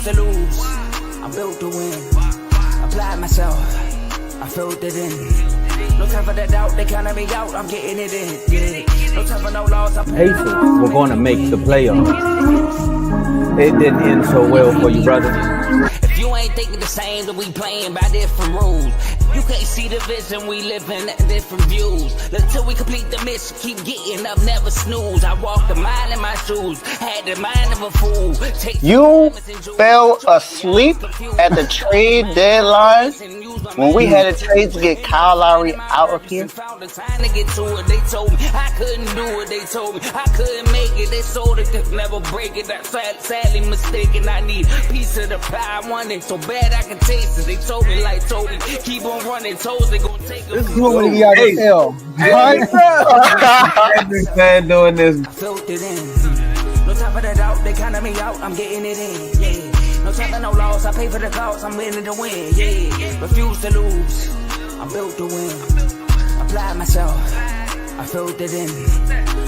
to lose. I'm built to win. Applied myself. I filled it in. No time for the doubt. They counted me out. I'm getting it in. Yeah. No time for no loss. Pacers were going to make the playoffs. It didn't end so well for you, brother. If you ain't thinking the same, then we playing by different rules. You can't see the vision, we live in different views. Until we complete the mission, keep getting up, never snooze. I walk the mile in my shoes, had the mind of a fool. You fell asleep at the trade deadline when we had a trade to get Kyle Lowry out of here. They told me I couldn't do it. They told me I couldn't make it. They sold it, could never break it. That's sadly mistaken. I need a piece of the pie. I want it so bad I can taste it. They told me keep on running toes. They gonna take this is what we got to tell. Every fan doing this. I filled it in. No time for the doubt. They counted me out. I'm getting it in. Yeah. No time for no loss. I pay for the cost. I'm winning to win. Yeah. Refuse to lose. I'm built to win. Apply myself. I filled it in.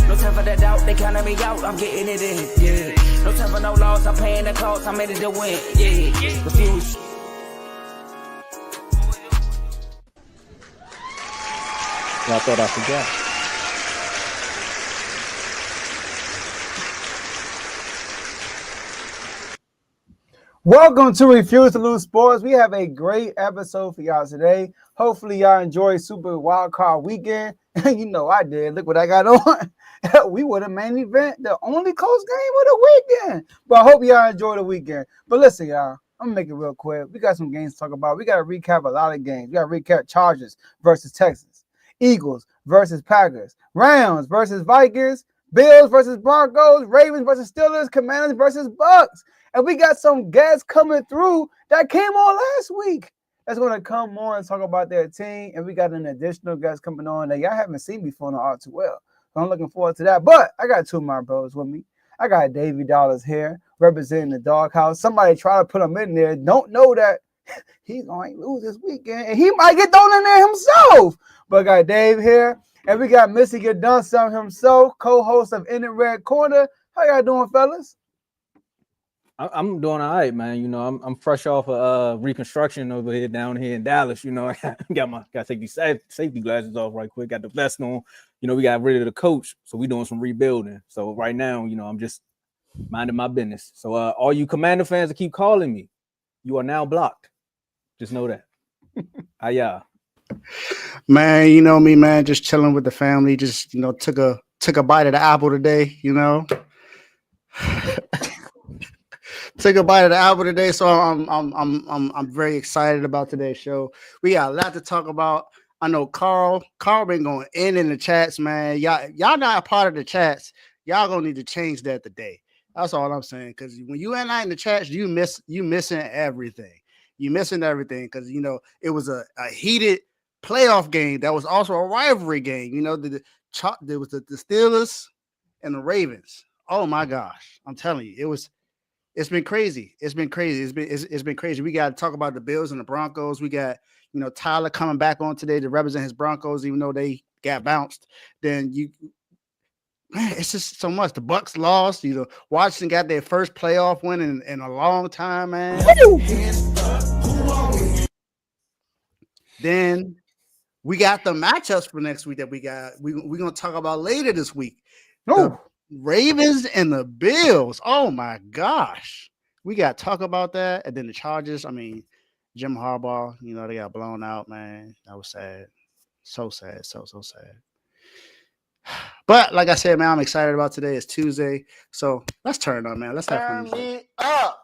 No time for the doubt. They counted me out. I'm getting it in. Yeah. No time for no loss. I'm paying the cost. I'm in it to win. Yeah. Refuse. I thought I forgot. Welcome to Refuse to Lose Sports. We have a great episode for y'all today. Hopefully y'all enjoy Super Wild Card Weekend. You know I did. Look what I got on. We were the main event, the only close game of the weekend. But I hope y'all enjoy the weekend. But listen, y'all, I'm going to make it real quick. We got some games to talk about. We got to recap a lot of games. We got to recap Chargers versus Texans, Eagles versus Packers, Rams versus Vikings, Bills versus Broncos, Ravens versus Steelers, Commanders versus Bucks. And we got some guests coming through that came on last week that's going to come on and talk about their team. And we got an additional guest coming on that y'all haven't seen before on the R2L. So I'm looking forward to that. But I got two of my bros with me. I got Davey Dollars here representing the doghouse. Somebody try to put him in there. Don't know that he's going to lose this weekend. And he might get thrown in there himself. But I got Dave here. And we got Missy Get Done Some himself, co-host of In the Red Corner. How y'all doing, fellas? I'm doing all right, man. You know, I'm fresh off of reconstruction over here down here in Dallas. You know, I got to take these safety glasses off right quick. Got the vest on. You know, we got rid of the coach, so we doing some rebuilding. So right now, you know, I'm just minding my business. So all you Commander fans that keep calling me, you are now blocked. Just know that. Yeah. Man, you know me, man. Just chilling with the family. Just took a bite of the apple today. You know. Took a bite of the apple today, so I'm very excited about today's show. We got a lot to talk about. I know Carl been going in the chats, man. Y'all not a part of the chats. Y'all gonna need to change that today. That's all I'm saying. Because when you ain't in the chats, you missing everything. You missing everything because it was a heated playoff game that was also a rivalry game. You know, there was the Steelers and the Ravens. Oh my gosh, I'm telling you, It's been crazy. It's been crazy. We got to talk about the Bills and the Broncos. We got, Tyler coming back on today to represent his Broncos, even though they got bounced. Then it's just so much. The Bucks lost. Washington got their first playoff win in a long time, man. Then we got the matchups for next week that we're gonna talk about later this week. The Ravens and the Bills. Oh my gosh. We got to talk about that. And then the Chargers. I mean, Jim Harbaugh, they got blown out, man. That was sad. So sad. So sad. But like I said, man, I'm excited about today. It's Tuesday. So let's turn it on, man. Let's have fun. Turn me up.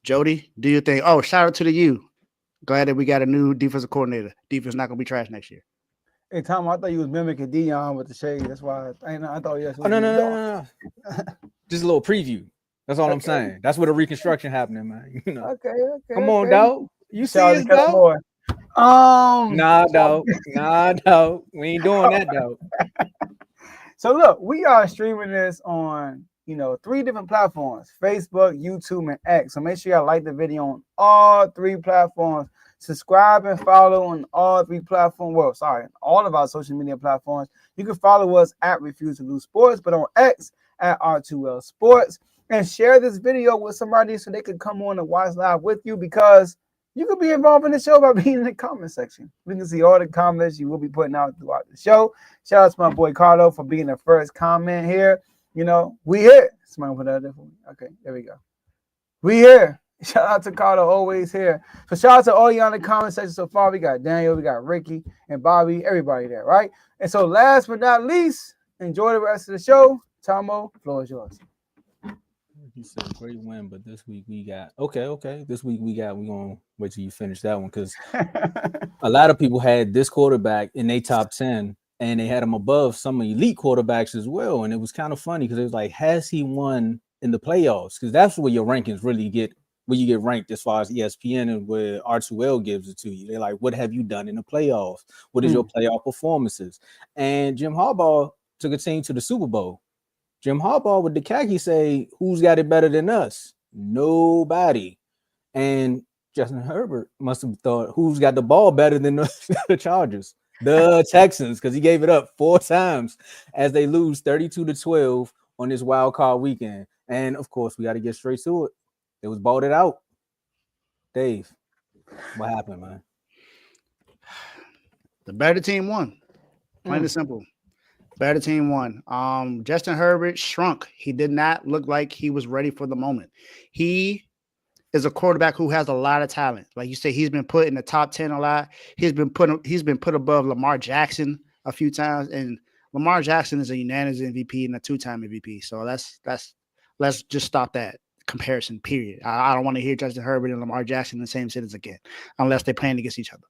Jody, do you think? Oh, shout out to the U. Glad that we got a new defensive coordinator. Defense not going to be trash next year. Hey, Tom, I thought you was mimicking Dion with the shade. That's why I thought yes. Oh, no. Just a little preview. That's all I'm saying. That's where the reconstruction happening, man. Okay. Come on, dog. You see it, dog? Nah, dog. We ain't doing that, dog. So look, we are streaming this on 3 different platforms: Facebook, YouTube, and X. So make sure y'all like the video on all 3 platforms. Subscribe and follow on all 3 platforms. Well, sorry, all of our social media platforms. You can follow us at Refuse to Lose Sports, but on X at R2L Sports. and share this video with somebody so they could come on and watch live with you, because you could be involved in the show by being in the comment section. We can see all the comments you will be putting out throughout the show. Shout out to my boy Carlo for being the first comment here. You know, we here. Somebody put that there for me. Okay, there we go. We here. Shout out to Carlo, always here. So shout out to all you on the comment section so far. We got Daniel, we got Ricky and Bobby, everybody there, right? And so last but not least, enjoy the rest of the show. Tomo, floor is yours. He said great win, but this week we got okay. This week we're gonna wait till you finish that one, because a lot of people had this quarterback in their top 10, and they had him above some elite quarterbacks as well. And it was kind of funny because it was like, has he won in the playoffs? Because that's where your rankings really get, where you get ranked as far as ESPN and where R2L gives it to you. They're like, what have you done in the playoffs? What is your playoff performances? And Jim Harbaugh took a team to the Super Bowl. Jim Harbaugh with the khaki say, who's got it better than us? Nobody. And Justin Herbert must have thought, who's got the ball better than the Chargers? The Texans, because he gave it up 4 times as they lose 32-12 on this wild card weekend. And of course, we got to get straight to it. It was balled out. Dave, what happened, man? The better team won. Plain and simple. Better team won. Justin Herbert shrunk. He did not look like he was ready for the moment. He is a quarterback who has a lot of talent. Like you say, he's been put in the top 10 a lot. He's been put above Lamar Jackson a few times, and Lamar Jackson is a unanimous MVP and a 2-time MVP. So let's just stop that comparison. Period. I don't want to hear Justin Herbert and Lamar Jackson in the same sentence again, unless they're playing against each other.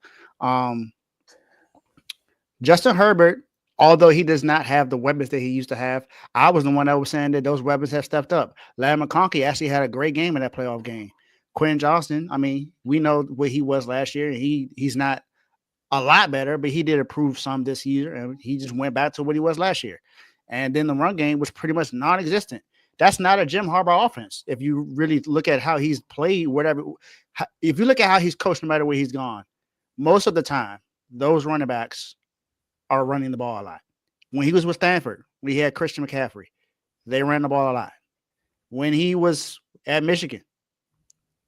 Justin Herbert, although he does not have the weapons that he used to have, I was the one that was saying that those weapons have stepped up. Larry McConkey actually had a great game in that playoff game. Quentin Johnston, I mean, we know what he was last year. He's not a lot better, but he did improve some this year, and he just went back to what he was last year. And then the run game was pretty much non-existent. That's not a Jim Harbaugh offense. If you really look at how he's played, whatever, if you look at how he's coached, no matter where he's gone, most of the time, those running backs are running the ball a lot. When he was with Stanford, we had Christian McCaffrey. They ran the ball a lot. When he was at Michigan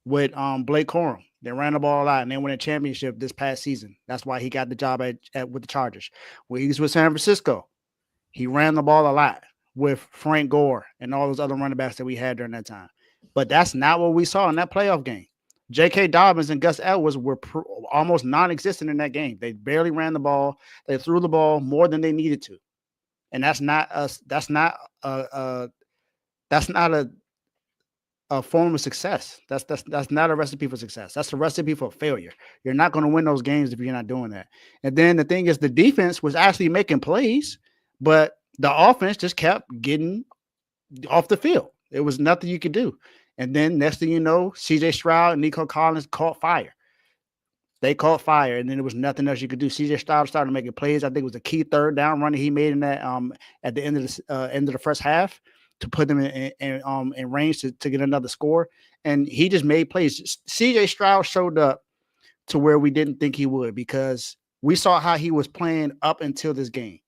with Blake Corum, they ran the ball a lot, and they won a championship this past season. That's why he got the job with the Chargers. When he was with San Francisco, he ran the ball a lot with Frank Gore and all those other running backs that we had during that time. But that's not what we saw in that playoff game. J.K. Dobbins and Gus Edwards were almost non-existent in that game. They barely ran the ball. They threw the ball more than they needed to, and that's not a form of success. That's not a recipe for success. That's a recipe for failure. You're not going to win those games if you're not doing that. And then the thing is, the defense was actually making plays, but the offense just kept getting off the field. There was nothing you could do. And then next thing you know, C.J. Stroud and Nico Collins caught fire. They caught fire, and then there was nothing else you could do. C.J. Stroud started making plays. I think it was a key third down run that he made in that at the end of the first half to put them in range to get another score. And he just made plays. C.J. Stroud showed up to where we didn't think he would, because we saw how he was playing up until this game.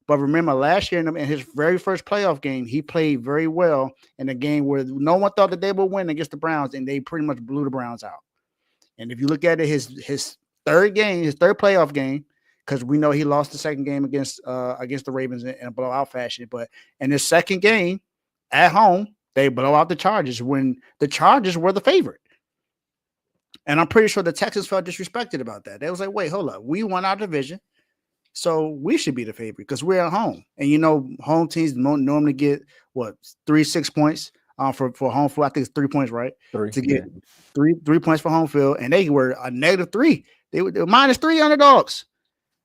But remember, last year in his very first playoff game, he played very well in a game where no one thought that they would win against the Browns, and they pretty much blew the Browns out. And if you look at it, his third playoff game, because we know he lost the second game against the Ravens in a blowout fashion, but in his second game at home, they blow out the Chargers when the Chargers were the favorite. And I'm pretty sure the Texans felt disrespected about that. They was like, wait, hold up. We won our division, so we should be the favorite because we're at home. And, you know, home teams normally get, 6 points for home field. I think it's 3 points, right? Get 3 points for home field. And they were a -3. They were -3 underdogs.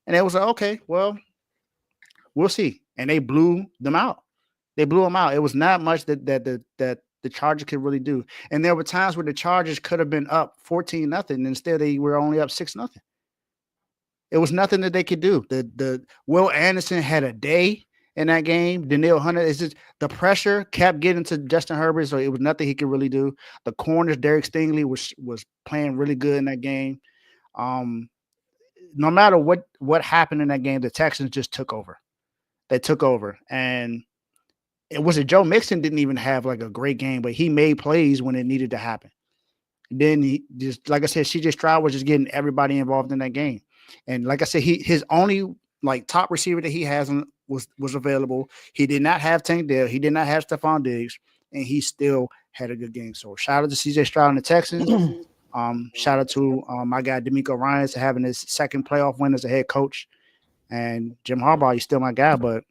And they was like, okay, well, we'll see. And they blew them out. It was not much that the Chargers could really do. And there were times where the Chargers could have been up 14-0. Instead, they were only up 6-0. It was nothing that they could do. The Will Anderson had a day in that game. Danielle Hunter, it's just the pressure kept getting to Justin Herbert, so it was nothing he could really do. The corners, Derek Stingley was playing really good in that game. No matter what happened in that game, the Texans just took over. They took over, and it was Joe Mixon didn't even have like a great game, but he made plays when it needed to happen. And then he just, like I said, CJ Stroud was just getting everybody involved in that game. And like I said, his only like top receiver that he has was available. He did not have Tank Dell. He did not have Stephon Diggs, and he still had a good game. So shout out to CJ Stroud and the Texans. Shout out to my guy D'Amico Ryans for having his second playoff win as a head coach. And Jim Harbaugh, you're still my guy, but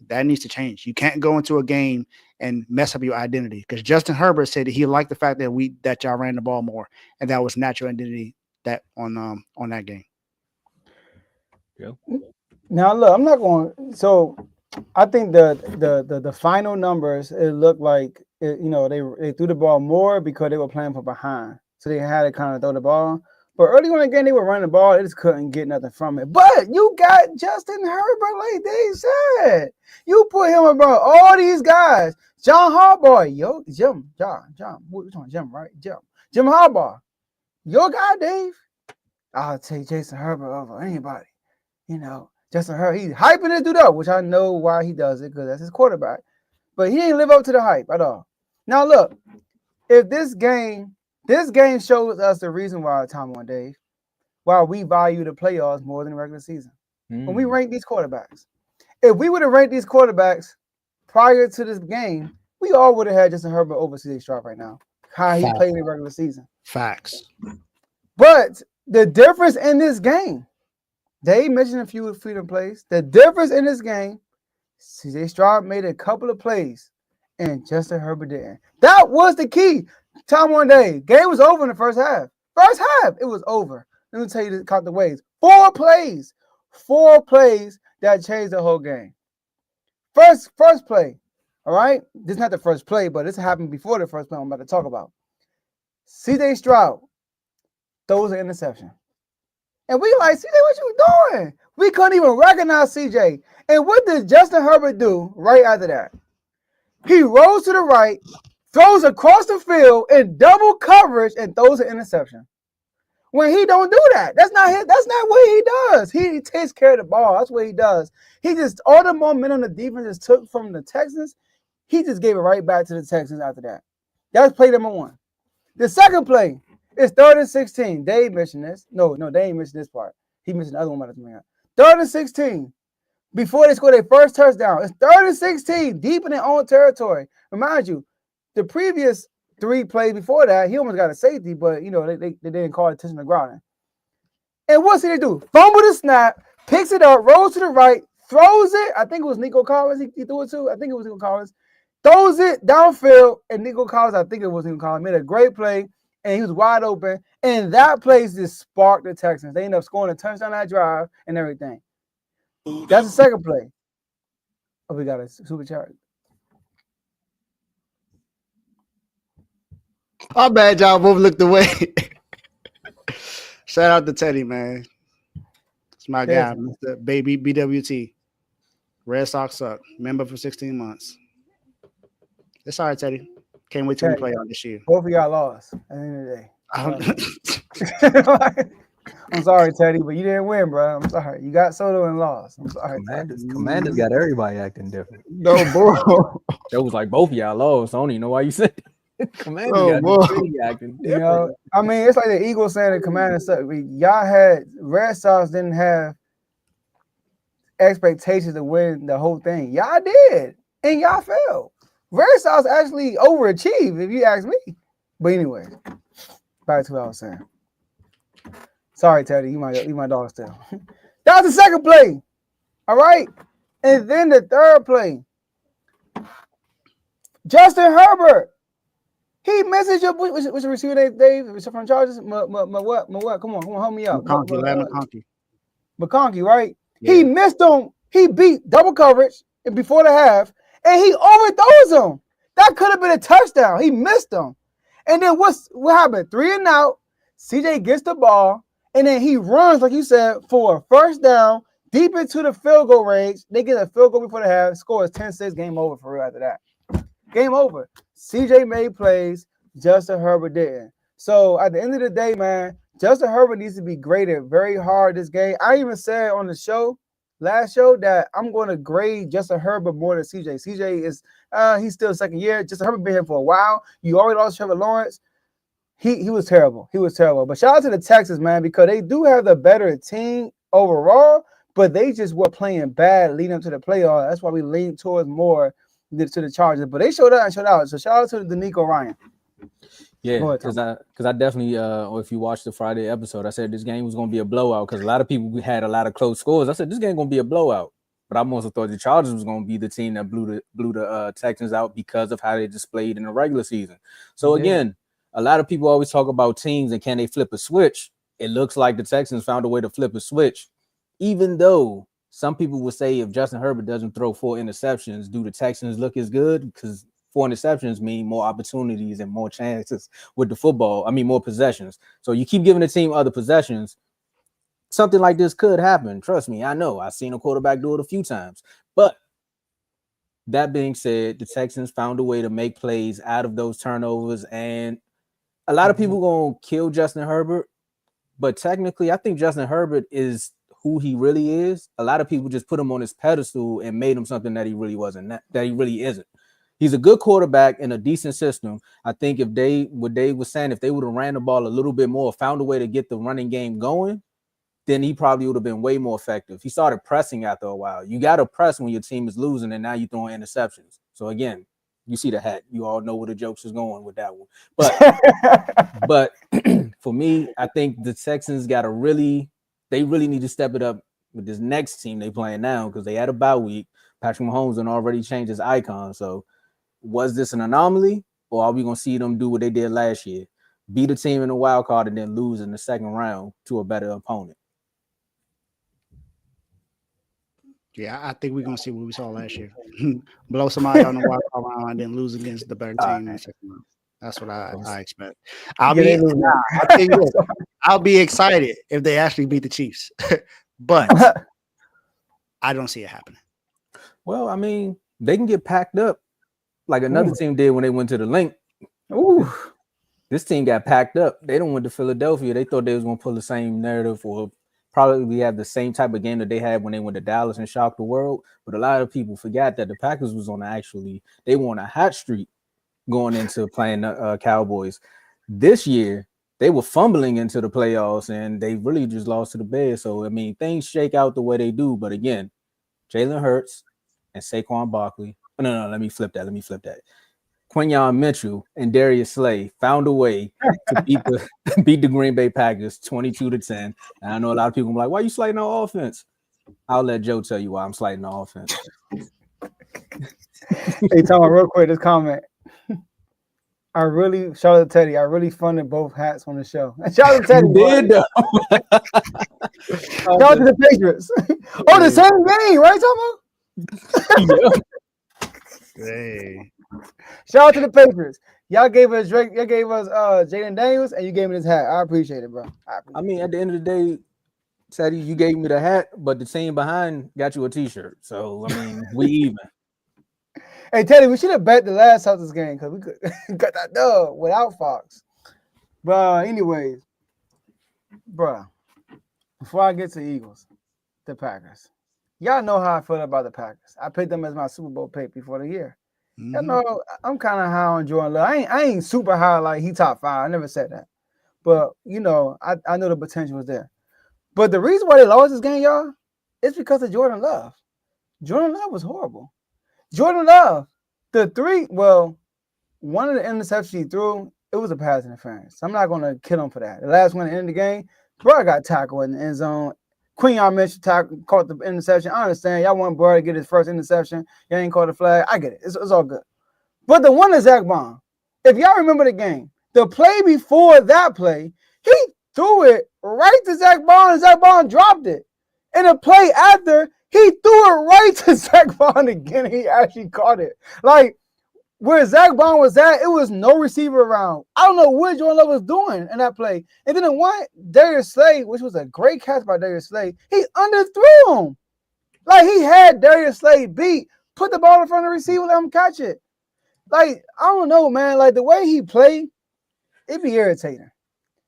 that needs to change. You can't go into a game and mess up your identity, because Justin Herbert said that he liked the fact that y'all ran the ball more, and that was natural identity that on that game. Yeah. Now look, I'm not going. So I think the final numbers, it looked like they threw the ball more because they were playing from behind, so they had to kind of throw the ball. But early on again, they were running the ball. They just couldn't get nothing from it. But you got Justin Herbert, like they said. You put him above all these guys. John Harbaugh, Jim, what you talking, Jim, right? Jim Harbaugh, your guy, Dave. I'll take Jason Herbert over anybody. Justin Herbert, he's hyping this dude up, which I know why he does it, because that's his quarterback. But he ain't live up to the hype at all. Now look, if this game shows us the reason why, Tomo and Dave, why we value the playoffs more than the regular season. When we rank these quarterbacks. If we would have ranked these quarterbacks prior to this game, we all would have had Justin Herbert over CJ Stroud right now. How he played in the regular season. Facts. But the difference in this game, Dave mentioned a few freedom plays. The difference in this game, CJ Stroud made a couple of plays and Justin Herbert didn't. That was the key. Time one day, game was over in the first half. First half, it was over. Let me tell you, count the ways. 4 plays that changed the whole game. First play, all right? This is not the first play, but this happened before the first play I'm about to talk about. CJ Stroud throws an interception. And we like, CJ, what you doing? We couldn't even recognize CJ. And what did Justin Herbert do right after that? He rolls to the right, throws across the field in double coverage, and throws an interception. When he don't do that, that's not what he does. He takes care of the ball. That's what he does. He just, all the momentum the defense just took from the Texans, he just gave it right back to the Texans after that. That's play number 1. The second play is 3rd and 16. Dave mentioned this. No, they ain't mentioned this part. He mentioned the other one about the 3rd and 16. Before they score their first touchdown, it's 3rd and 16, deep in their own territory. Remind you, the previous 3 plays before that, he almost got a safety, but they didn't call attention to grounding. And what's he do? Fumble the snap, picks it up, rolls to the right, throws it. I think it was Nico Collins. He threw it to. I think it was Nico Collins. Throws it downfield, and Nico Collins, I think it was Nico Collins, made a great play, and he was wide open. And that play just sparked the Texans. They ended up scoring a touchdown that drive and everything. That's the second play. Oh, we got a super chat. My bad, y'all both looked away. Shout out to Teddy, man. It's my guy, Mr. Baby BWT. Red Sox suck. Member for 16 months. It's all right, Teddy. Can't wait till we play on this year. Both of y'all lost at the end of the day. I'm sorry, Teddy, but you didn't win, bro. I'm sorry. You got Soto and lost. I'm sorry. Commanders got everybody acting different. No, bro. It was like both of y'all lost. I don't even know why you said it. Commanders got acting different. I mean, it's like the Eagles saying the Commanders suck. Y'all had Red Sox didn't have expectations to win the whole thing. Y'all did, and y'all failed. Red Sox actually overachieved, if you ask me. But anyway, back to what I was saying. Sorry, Teddy, you my dog still. That was the second play. All right. And then the third play. Justin Herbert. He misses your what's your receiver name, Dave? It's from Chargers. What? Come on, help me out. McConkey, right? Yeah. He missed him. He beat double coverage and before the half, and he overthrows him. That could have been a touchdown. He missed him. And then what happened? 3 and out. CJ gets the ball. And then he runs, like you said, for a first down, deep into the field goal range. They get a field goal before the half. Scores 10-6, game over for real after that. Game over. CJ made plays. Justin Herbert didn't. So at the end of the day, man, Justin Herbert needs to be graded very hard this game. I even said on the show, last show that I'm going to grade Justin Herbert more than CJ. CJ is he's still second year. Justin Herbert been here for a while. You already lost Trevor Lawrence. He was terrible. He was terrible. But shout out to the Texans, man, because they do have the better team overall, but they just were playing bad leading up to the playoffs. That's why we lean towards more to the Chargers. But they showed up and showed out. So shout out to D'Amico Ryan. Yeah, because I definitely or if you watched the Friday episode, I said this game was going to be a blowout because a lot of people had a lot of close scores. I said this game going to be a blowout, but I also thought the Chargers was going to be the team that blew the Texans out because of how they displayed in the regular season. So again, a lot of people always talk about teams and can they flip a switch. It looks like the Texans found a way to flip a switch, even though some people would say if Justin Herbert doesn't throw 4 interceptions, do the Texans look as good? Because 4 interceptions mean more opportunities and more chances with the football. I mean, more possessions. So you keep giving the team other possessions, something like this could happen. Trust me, I know. I've seen a quarterback do it a few times. But that being said, the Texans found a way to make plays out of those turnovers. And a lot of people going to kill Justin Herbert. But technically, I think Justin Herbert is who he really is. A lot of people just put him on his pedestal and made him something that he really wasn't, that he really isn't. He's a good quarterback in a decent system. I think if what Dave was saying, if they would have ran the ball a little bit more, found a way to get the running game going, then he probably would have been way more effective. He started pressing after a while. You got to press when your team is losing, and now you're throwing interceptions. So again, you see the hat. You all know where the jokes is going with that one. But for me, I think the Texans they really need to step it up with this next team they playing now because they had a bye week. Patrick Mahomes had already changed his icon. So was this an anomaly, or are we going to see them do what they did last year? Beat a team in the wild card and then lose in the second round to a better opponent. Yeah, I think we're going to see what we saw last year. Blow somebody on the wild card round and then lose against the better team in the second round. That's what I expect. I'll be excited if they actually beat the Chiefs. But I don't see it happening. Well, I mean, they can get packed up like another team did when they went to the link. Ooh. This team got packed up. They don't went to Philadelphia. They thought they was going to pull the same narrative or probably have the same type of game that they had when they went to Dallas and shocked the world. But a lot of people forgot that the Packers was they were on a hot streak going into playing the Cowboys. This year, they were fumbling into the playoffs and they really just lost to the Bears. So, I mean, things shake out the way they do. But again, Jalen Hurts and Saquon Barkley. No, let me flip that. Quinyon Mitchell and Darius Slay found a way to beat the Green Bay Packers 22-10. And I know a lot of people are like, why are you slighting our offense? I'll let Joe tell you why I'm slighting our offense. Hey, Tomo, real quick, this comment. Shout out to Teddy. I really funded both hats on the show. Shout out to Teddy. Shout out to the Patriots. The same game, right, Tomo? Yeah. Hey. Shout out to the Patriots. Y'all gave us Drake, y'all gave us Jaden Daniels, and you gave me this hat. I appreciate it, bro. I mean, at the end of the day, Teddy, you gave me the hat, but the team behind got you a t-shirt. So, I mean, we even. Hey, Teddy, we should have bet the last Celtics game because we could got that dub without Fox. But anyways, bro, before I get to Eagles, the Packers. Y'all know how I feel about the Packers. I picked them as my Super Bowl pick before the year. Mm-hmm. Y'all know I'm kind of high on Jordan Love. I ain't super high like he top 5. I never said that. But, you know, I know the potential was there. But the reason why they lost this game, y'all, is because of Jordan Love. Jordan Love was horrible. Jordan Love, one of the interceptions he threw, it was a pass interference. I'm not going to kill him for that. The last one at the end of the game, bro got tackled in the end zone. Quinyon Mitchell caught the interception. I understand. Y'all want Burrow to get his first interception. Y'all ain't called the flag. I get it. It's all good. But the one is Zach Bond. If y'all remember the game, the play before that play, he threw it right to Zach Bond, and Zach Bond dropped it. And the play after, he threw it right to Zach Bond again. He actually caught it. Like, where Zach Bond was at, it was no receiver around. I don't know what Jordan Love was doing in that play. And then the one, Darius Slay, which was a great catch by Darius Slay, he underthrew him. Like, he had Darius Slay beat, put the ball in front of the receiver, let him catch it. Like, I don't know, man. Like, the way he played, it'd be irritating.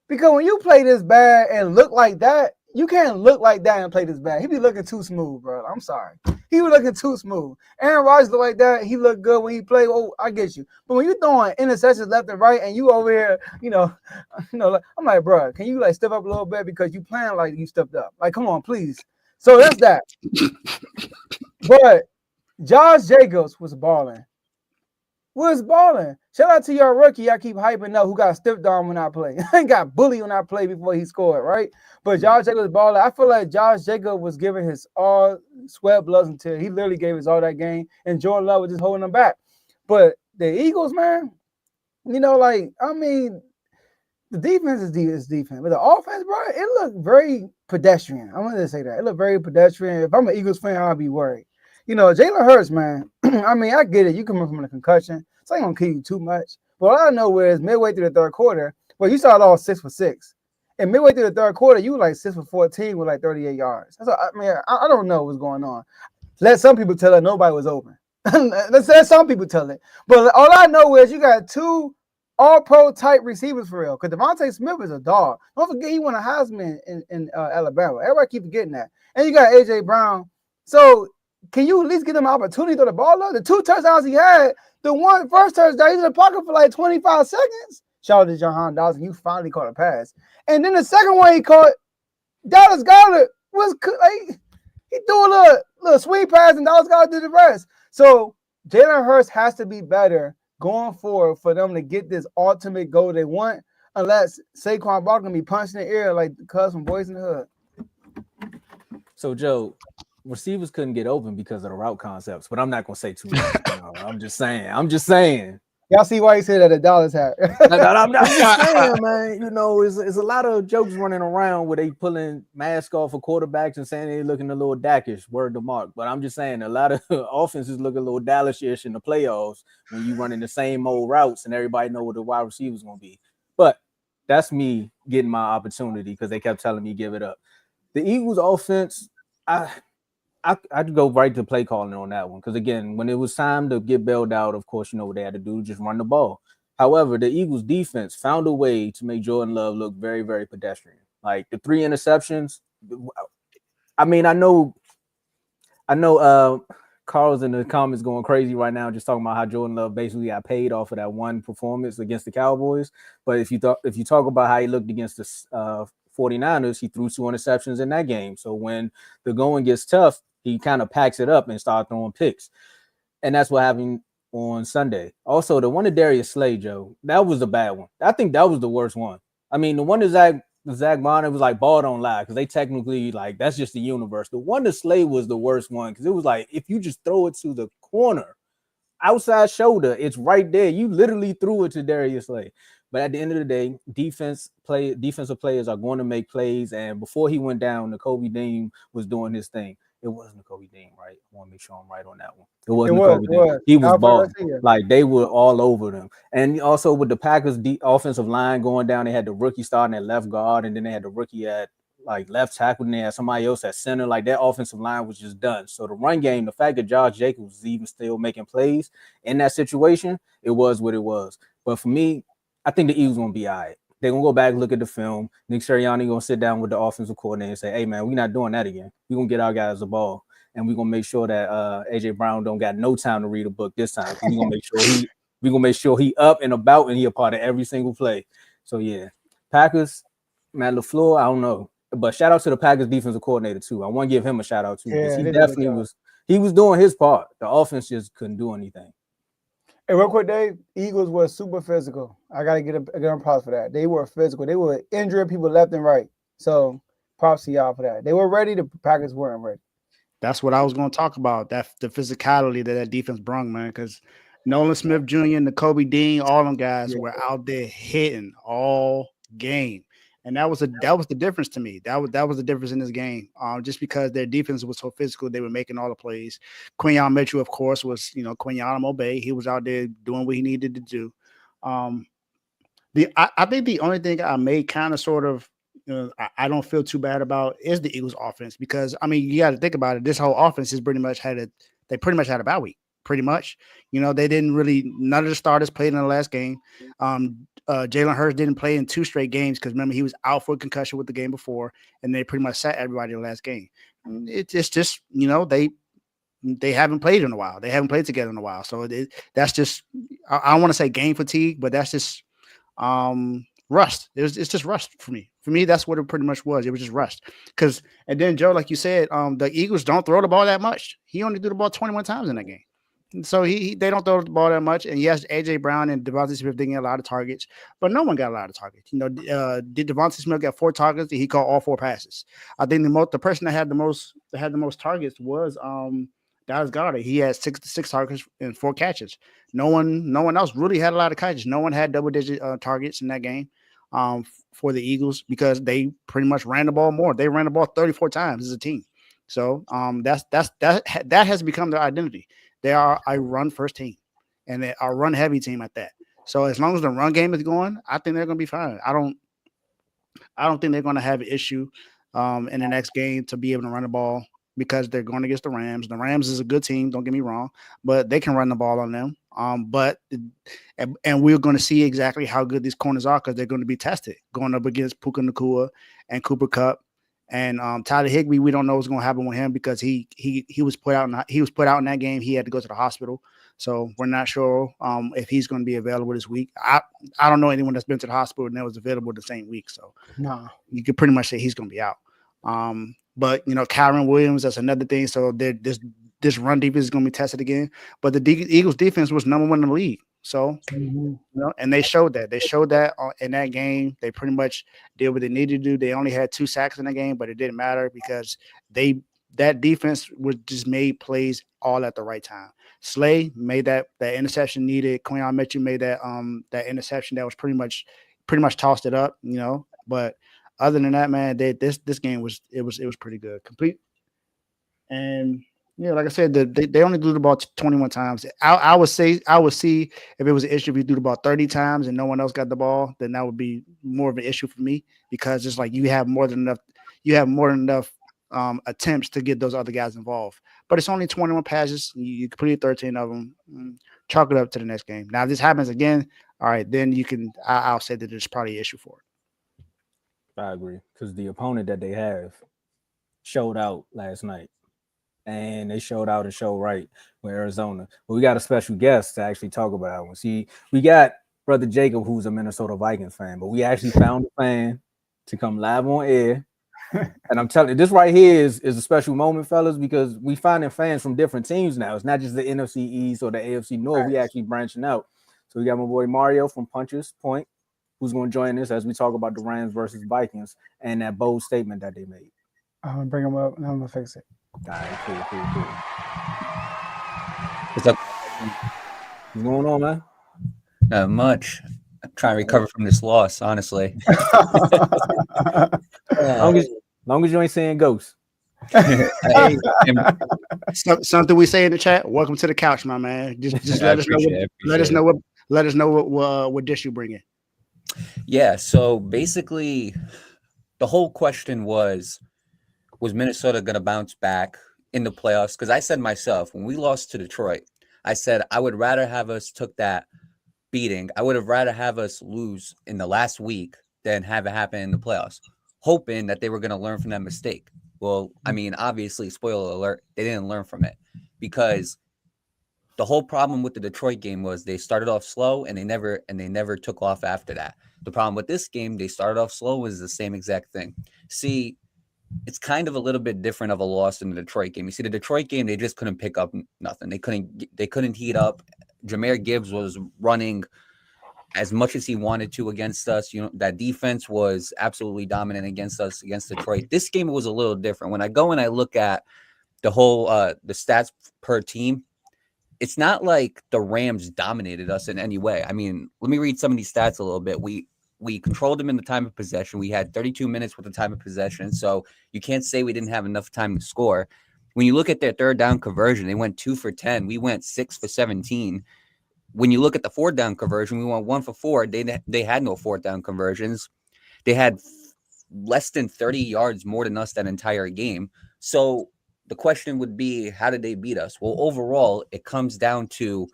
Because when you play this bad and look like that, you can't look like that and play this bad. He be looking too smooth, bro. I'm sorry. He was looking too smooth. Aaron Rodgers look like that. He look good when he play. Oh, I get you. But when you throwing interceptions left and right, and you over here, I'm like, bro, can you like step up a little bit because you playing like you stepped up? Like, come on, please. So that's that. But Josh Jacobs was balling. Shout out to your rookie. I keep hyping up who got stiffed on when I play. I got bullied when I play before he scored, right? But Josh Jacobs balling. I feel like Josh Jacobs was giving his all sweat, blood, and tears. He literally gave his all that game, and Jordan Love was just holding him back. But the Eagles, man, the defense is defense. But the offense, bro, it looked very pedestrian. I wanted to say that. It looked very pedestrian. If I'm an Eagles fan, I'll be worried. Jalen Hurts, man, I get it. You coming from a concussion. So I ain't going to kill you too much. But all I know is midway through the third quarter, well, you started all 6 for 6. And midway through the third quarter, you were like 6 for 14 with like 38 yards. So, I don't know what's going on. Let some people tell it nobody was open. Let some people tell it. But all I know is you got 2 all-pro type receivers for real. Because Devontae Smith is a dog. Don't forget he won a Heisman in Alabama. Everybody keep forgetting that. And you got A.J. Brown. So can you at least give him an opportunity to throw the ball up? The 2 touchdowns he had, the first touchdown, he's in the pocket for like 25 seconds. Shout out to Jahan Dawson. You finally caught a pass. And then the second one he caught, Dallas Goedert was like, he threw a little swing pass and Dallas Goedert did the rest. So Jalen Hurts has to be better going forward for them to get this ultimate goal they want, unless Saquon Barkley be punched in the ear like the cuz from Boys in the Hood. So, Joe, receivers couldn't get open because of the route concepts, but I'm not going to say too much. I'm just saying. Y'all see why he said that at Dallas hat. I'm just saying, man. It's a lot of jokes running around where they pulling masks off of quarterbacks and saying they looking a little Dakish, word to mark. But I'm just saying a lot of offenses look a little Dallas-ish in the playoffs when you running the same old routes and everybody know what the wide receiver's going to be. But that's me getting my opportunity because they kept telling me give it up. The Eagles offense, I'd go right to play calling on that one because, again, when it was time to get bailed out, of course, you know what they had to do, just run the ball. However, the Eagles defense found a way to make Jordan Love look very, very pedestrian. Like the 3 interceptions. I know Carl's in the comments going crazy right now, just talking about how Jordan Love basically got paid off of that one performance against the Cowboys. But if you talk about how he looked against the 49ers, he threw 2 interceptions in that game. So when the going gets tough, he kind of packs it up and starts throwing picks. And that's what happened on Sunday. Also, the one to Darius Slay, Joe, that was a bad one. I think that was the worst one. I mean, the one to Zach Bonner was like ball don't lie because they technically, like, that's just the universe. The one to Slay was the worst one because it was like if you just throw it to the corner, outside shoulder, it's right there. You literally threw it to Darius Slay. But at the end of the day, defensive players are going to make plays. And before he went down, Nakobe Dean was doing his thing. It wasn't Nakobe Dean, right? I want to make sure I'm right on that one. It wasn't Nakobe Dean. He was balling. Like, they were all over them. And also with the Packers' offensive line going down, they had the rookie starting at left guard, and then they had the rookie at like left tackle, and they had somebody else at center. Like, that offensive line was just done. So the run game, the fact that Josh Jacobs was even still making plays in that situation, it was what it was. But for me, I think the Eagles going to be all right. They're going to go back, look at the film. Nick Sirianni going to sit down with the offensive coordinator and say, hey, man, we're not doing that again. We're going to get our guys the ball, and we're going to make sure that A.J. Brown don't got no time to read a book this time. We're going to make sure he up and about and he a part of every single play. So, yeah, Packers, Matt LaFleur, I don't know. But shout out to the Packers defensive coordinator, too. I want to give him a shout out, too. Because he definitely was doing his part. The offense just couldn't do anything. Hey, real quick, Dave, Eagles were super physical. I got to give them props for that. They were physical. They were injuring people left and right. So props to y'all for that. They were ready. The Packers weren't ready. That's what I was going to talk about, the physicality that defense brought, man, because Nolan Smith Jr. and Nakobe Dean, all them guys were out there hitting all game. And that was the difference to me. That was the difference in this game. Just because their defense was so physical, they were making all the plays. Quinyon Mitchell, of course, was Quinyon Obey. He was out there doing what he needed to do. I think the only thing I may kind of sort of I don't feel too bad about is the Eagles offense, because I mean you got to think about it. This whole offense is pretty much had a bye week. Pretty much, they didn't really. None of the starters played in the last game. Jalen Hurts didn't play in 2 straight games because remember he was out for a concussion with the game before, and they pretty much sat everybody in the last game. It's just they haven't played in a while. They haven't played together in a while. So that's just I don't want to say game fatigue, but that's just rust. It's just rust for me. For me, that's what it pretty much was. It was just rust. And then Joe, like you said, the Eagles don't throw the ball that much. He only threw the ball 21 times in that game. So they don't throw the ball that much. And yes, AJ Brown and Devontae Smith didn't get a lot of targets, but no one got a lot of targets. Did Devontae Smith get 4 targets? He caught all 4 passes. I think the person that had the most targets was Dallas Goedert. He had 6 targets and 4 catches. No one else really had a lot of catches. No one had double-digit targets in that game for the Eagles because they pretty much ran the ball more. They ran the ball 34 times as a team. So that has become their identity. They are a run-first team, and they are a run-heavy team at that. So as long as the run game is going, I think they're going to be fine. I don't think they're going to have an issue in the next game to be able to run the ball, because they're going against the Rams. The Rams is a good team, don't get me wrong, but they can run the ball on them. And we're going to see exactly how good these corners are because they're going to be tested going up against Puka Nacua and Cooper Kupp and Tyler Higbee. We don't know what's going to happen with him because he was put out in that game. He had to go to the hospital, so we're not sure if he's going to be available this week. I don't know anyone that's been to the hospital and that was available the same week, so no, you could pretty much say he's going to be out. But Kyron Williams, that's another thing. So this run defense is going to be tested again. But the Eagles defense was number 1 in the league. So and they showed that. They showed that in that game. They pretty much did what they needed to do. They only had 2 sacks in the game, but it didn't matter because that defense was just made plays all at the right time. Slay made that interception needed. Quinion Mitchell made that interception that was pretty much tossed it up. But other than that, man, this game was pretty good, complete. And like I said, they only threw the ball 21 times. I would see if it was an issue if you threw the ball 30 times and no one else got the ball, then that would be more of an issue for me because it's like you have more than enough attempts to get those other guys involved. But it's only 21 passes. You completed 13 of them. Chalk it up to the next game. Now, if this happens again, all right, then I'll say that there's probably an issue for it. I agree because the opponent that they have showed out last night, and they showed out and showed right with Arizona. But we got a special guest to actually talk about one. See, we got Brother Jacob, who's a Minnesota Vikings fan, but we actually found a fan to come live on air. And I'm telling you, this right here is a special moment, fellas, because we finding fans from different teams now. It's not just the NFC East or the AFC North. Right. We actually branching out. So we got my boy Mario from Puncher's Point, who's going to join us as we talk about the Rams versus Vikings and that bold statement that they made. I'm going to bring him up and I'm going to fix it. All right, cool. What's up? What's going on, man? Not much. I'm trying to recover from this loss, honestly. Long as you ain't saying ghosts. Something we say in the chat. Welcome to the couch, my man. Just let us know what dish you bring in. Yeah, so basically the whole question was Minnesota going to bounce back in the playoffs? Because I said myself, when we lost to Detroit, I said I would rather have us took that beating. I would have rather have us lose in the last week than have it happen in the playoffs, hoping that they were going to learn from that mistake. Well, I mean, obviously, spoiler alert, they didn't learn from it because the whole problem with the Detroit game was they started off slow and they never took off after that. The problem with this game, they started off slow, was the same exact thing. See, it's kind of a little bit different of a loss than the Detroit game. You see, the Detroit game, they just couldn't pick up nothing. They couldn't heat up. Jahmyr Gibbs was running as much as he wanted to against us. That defense was absolutely dominant against us, against Detroit. This game was a little different. When I go and I look at the whole the stats per team, it's not like the Rams dominated us in any way. I mean, let me read some of these stats a little bit. We controlled them in the time of possession. We had 32 minutes with the time of possession, so you can't say we didn't have enough time to score. When you look at their third down conversion, they went 2 for 10. We went 6 for 17. When you look at the fourth down conversion, we went 1 for 4. They had no fourth down conversions. They had less than 30 yards more than us that entire game. So the question would be, how did they beat us? Well, overall, it comes down to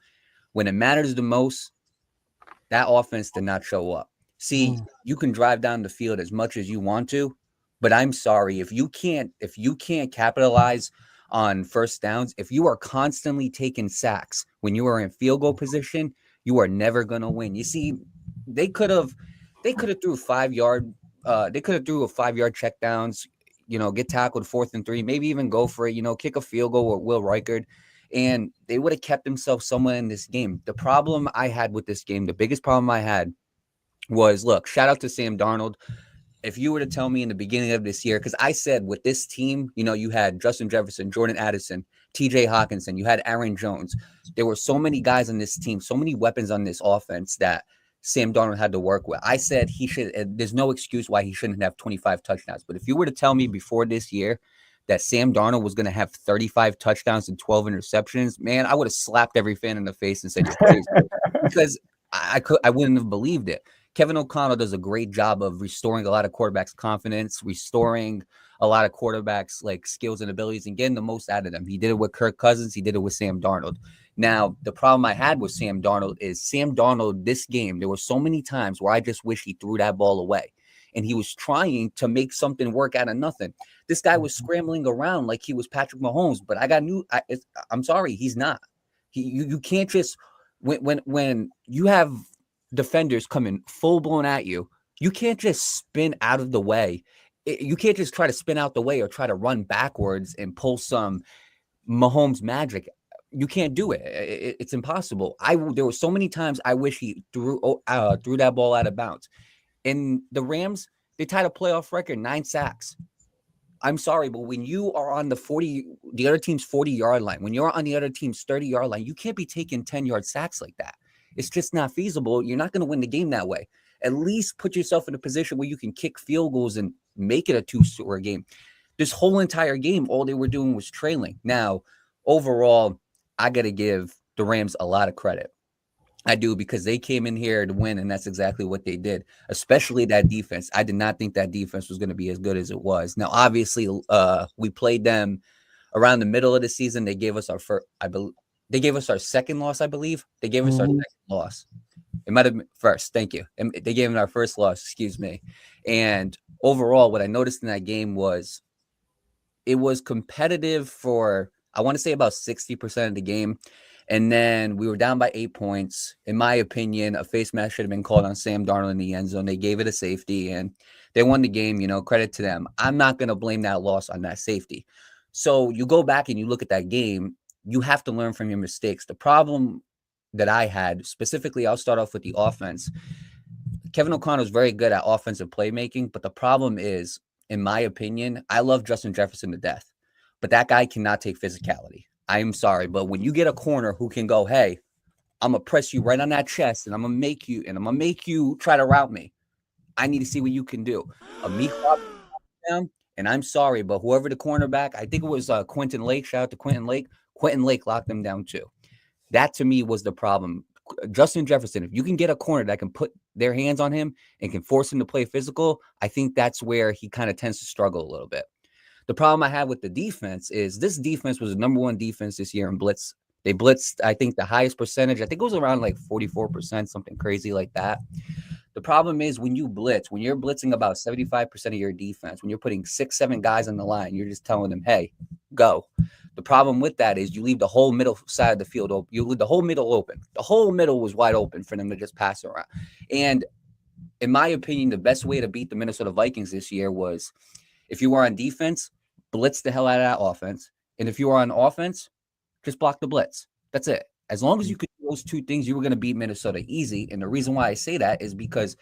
when it matters the most, that offense did not show up. See, you can drive down the field as much as you want to, but I'm sorry if you can't capitalize on first downs, if you are constantly taking sacks when you are in field goal position, you are never going to win. You see, they could have threw 5-yard they could have threw a 5-yard check downs, get tackled 4th and 3, maybe even go for it, kick a field goal with Will Reichard, and they would have kept themselves somewhere in this game. The problem I had with this game, the biggest problem I had was, look, shout out to Sam Darnold. If you were to tell me in the beginning of this year, because I said with this team, you had Justin Jefferson, Jordan Addison, TJ Hawkinson, you had Aaron Jones. There were so many guys on this team, so many weapons on this offense that Sam Darnold had to work with. I said there's no excuse why he shouldn't have 25 touchdowns. But if you were to tell me before this year that Sam Darnold was going to have 35 touchdowns and 12 interceptions, man, I would have slapped every fan in the face and said, you're crazy. Because I wouldn't have believed it. Kevin O'Connell does a great job of restoring a lot of quarterbacks' confidence, restoring a lot of quarterbacks' like skills and abilities, and getting the most out of them. He did it with Kirk Cousins. He did it with Sam Darnold. Now, the problem I had with Sam Darnold is Sam Darnold, this game, there were so many times where I just wish he threw that ball away. And he was trying to make something work out of nothing. This guy was scrambling around like he was Patrick Mahomes, but I'm sorry, he's not. You can't just when you have defenders coming full blown at you, you can't just spin out of the way. You can't just try to spin out the way or try to run backwards and pull some Mahomes magic. You can't do it. It's impossible. There were so many times I wish he threw that ball out of bounds. And the Rams, they tied a playoff record, 9 sacks. I'm sorry, but when you are on the other team's 40-yard line, when you're on the other team's 30-yard line, you can't be taking 10-yard sacks like that. It's just not feasible. You're not going to win the game that way. At least put yourself in a position where you can kick field goals and make it a 2-score game. This whole entire game, all they were doing was trailing. Now, overall, I got to give the Rams a lot of credit. I do, because they came in here to win, and that's exactly what they did, especially that defense. I did not think that defense was going to be as good as it was. Now, obviously, we played them around the middle of the season. They gave us our first, they gave us our second loss, I believe. They gave us our second loss. It might have been first. Thank you. And they gave us our first loss, excuse me. And overall, what I noticed in that game was it was competitive for, I want to say, about 60% of the game. And then we were down by 8 points. In my opinion, a face mask should have been called on Sam Darnold in the end zone. They gave it a safety, and they won the game. Credit to them. I'm not going to blame that loss on that safety. So you go back and you look at that game. You have to learn from your mistakes. The problem that I had, specifically, I'll start off with the offense. Kevin O'Connell is very good at offensive playmaking, but the problem is, in my opinion, I love Justin Jefferson to death, but that guy cannot take physicality. I'm sorry, but when you get a corner who can go, hey, I'm going to press you right on that chest, and I'm going to make you try to route me, I need to see what you can do. A meek down, and I'm sorry, but whoever the cornerback, I think it was Quentin Lake, shout out to Quentin Lake. Quentin Lake locked them down too. That to me was the problem. Justin Jefferson, if you can get a corner that can put their hands on him and can force him to play physical, I think that's where he kind of tends to struggle a little bit. The problem I have with the defense is this defense was the number 1 defense this year in blitz. They blitzed, I think, the highest percentage. I think it was around like 44%, something crazy like that. The problem is when you blitz, when you're blitzing about 75% of your defense, when you're putting 6-7 guys on the line, you're just telling them, hey, go. The problem with that is you leave the whole middle side of the field open. You leave the whole middle open. The whole middle was wide open for them to just pass around. And in my opinion, the best way to beat the Minnesota Vikings this year was, if you were on defense, blitz the hell out of that offense. And if you were on offense, just block the blitz. That's it. As long as you could do those 2 things, you were going to beat Minnesota easy. And the reason why I say that is because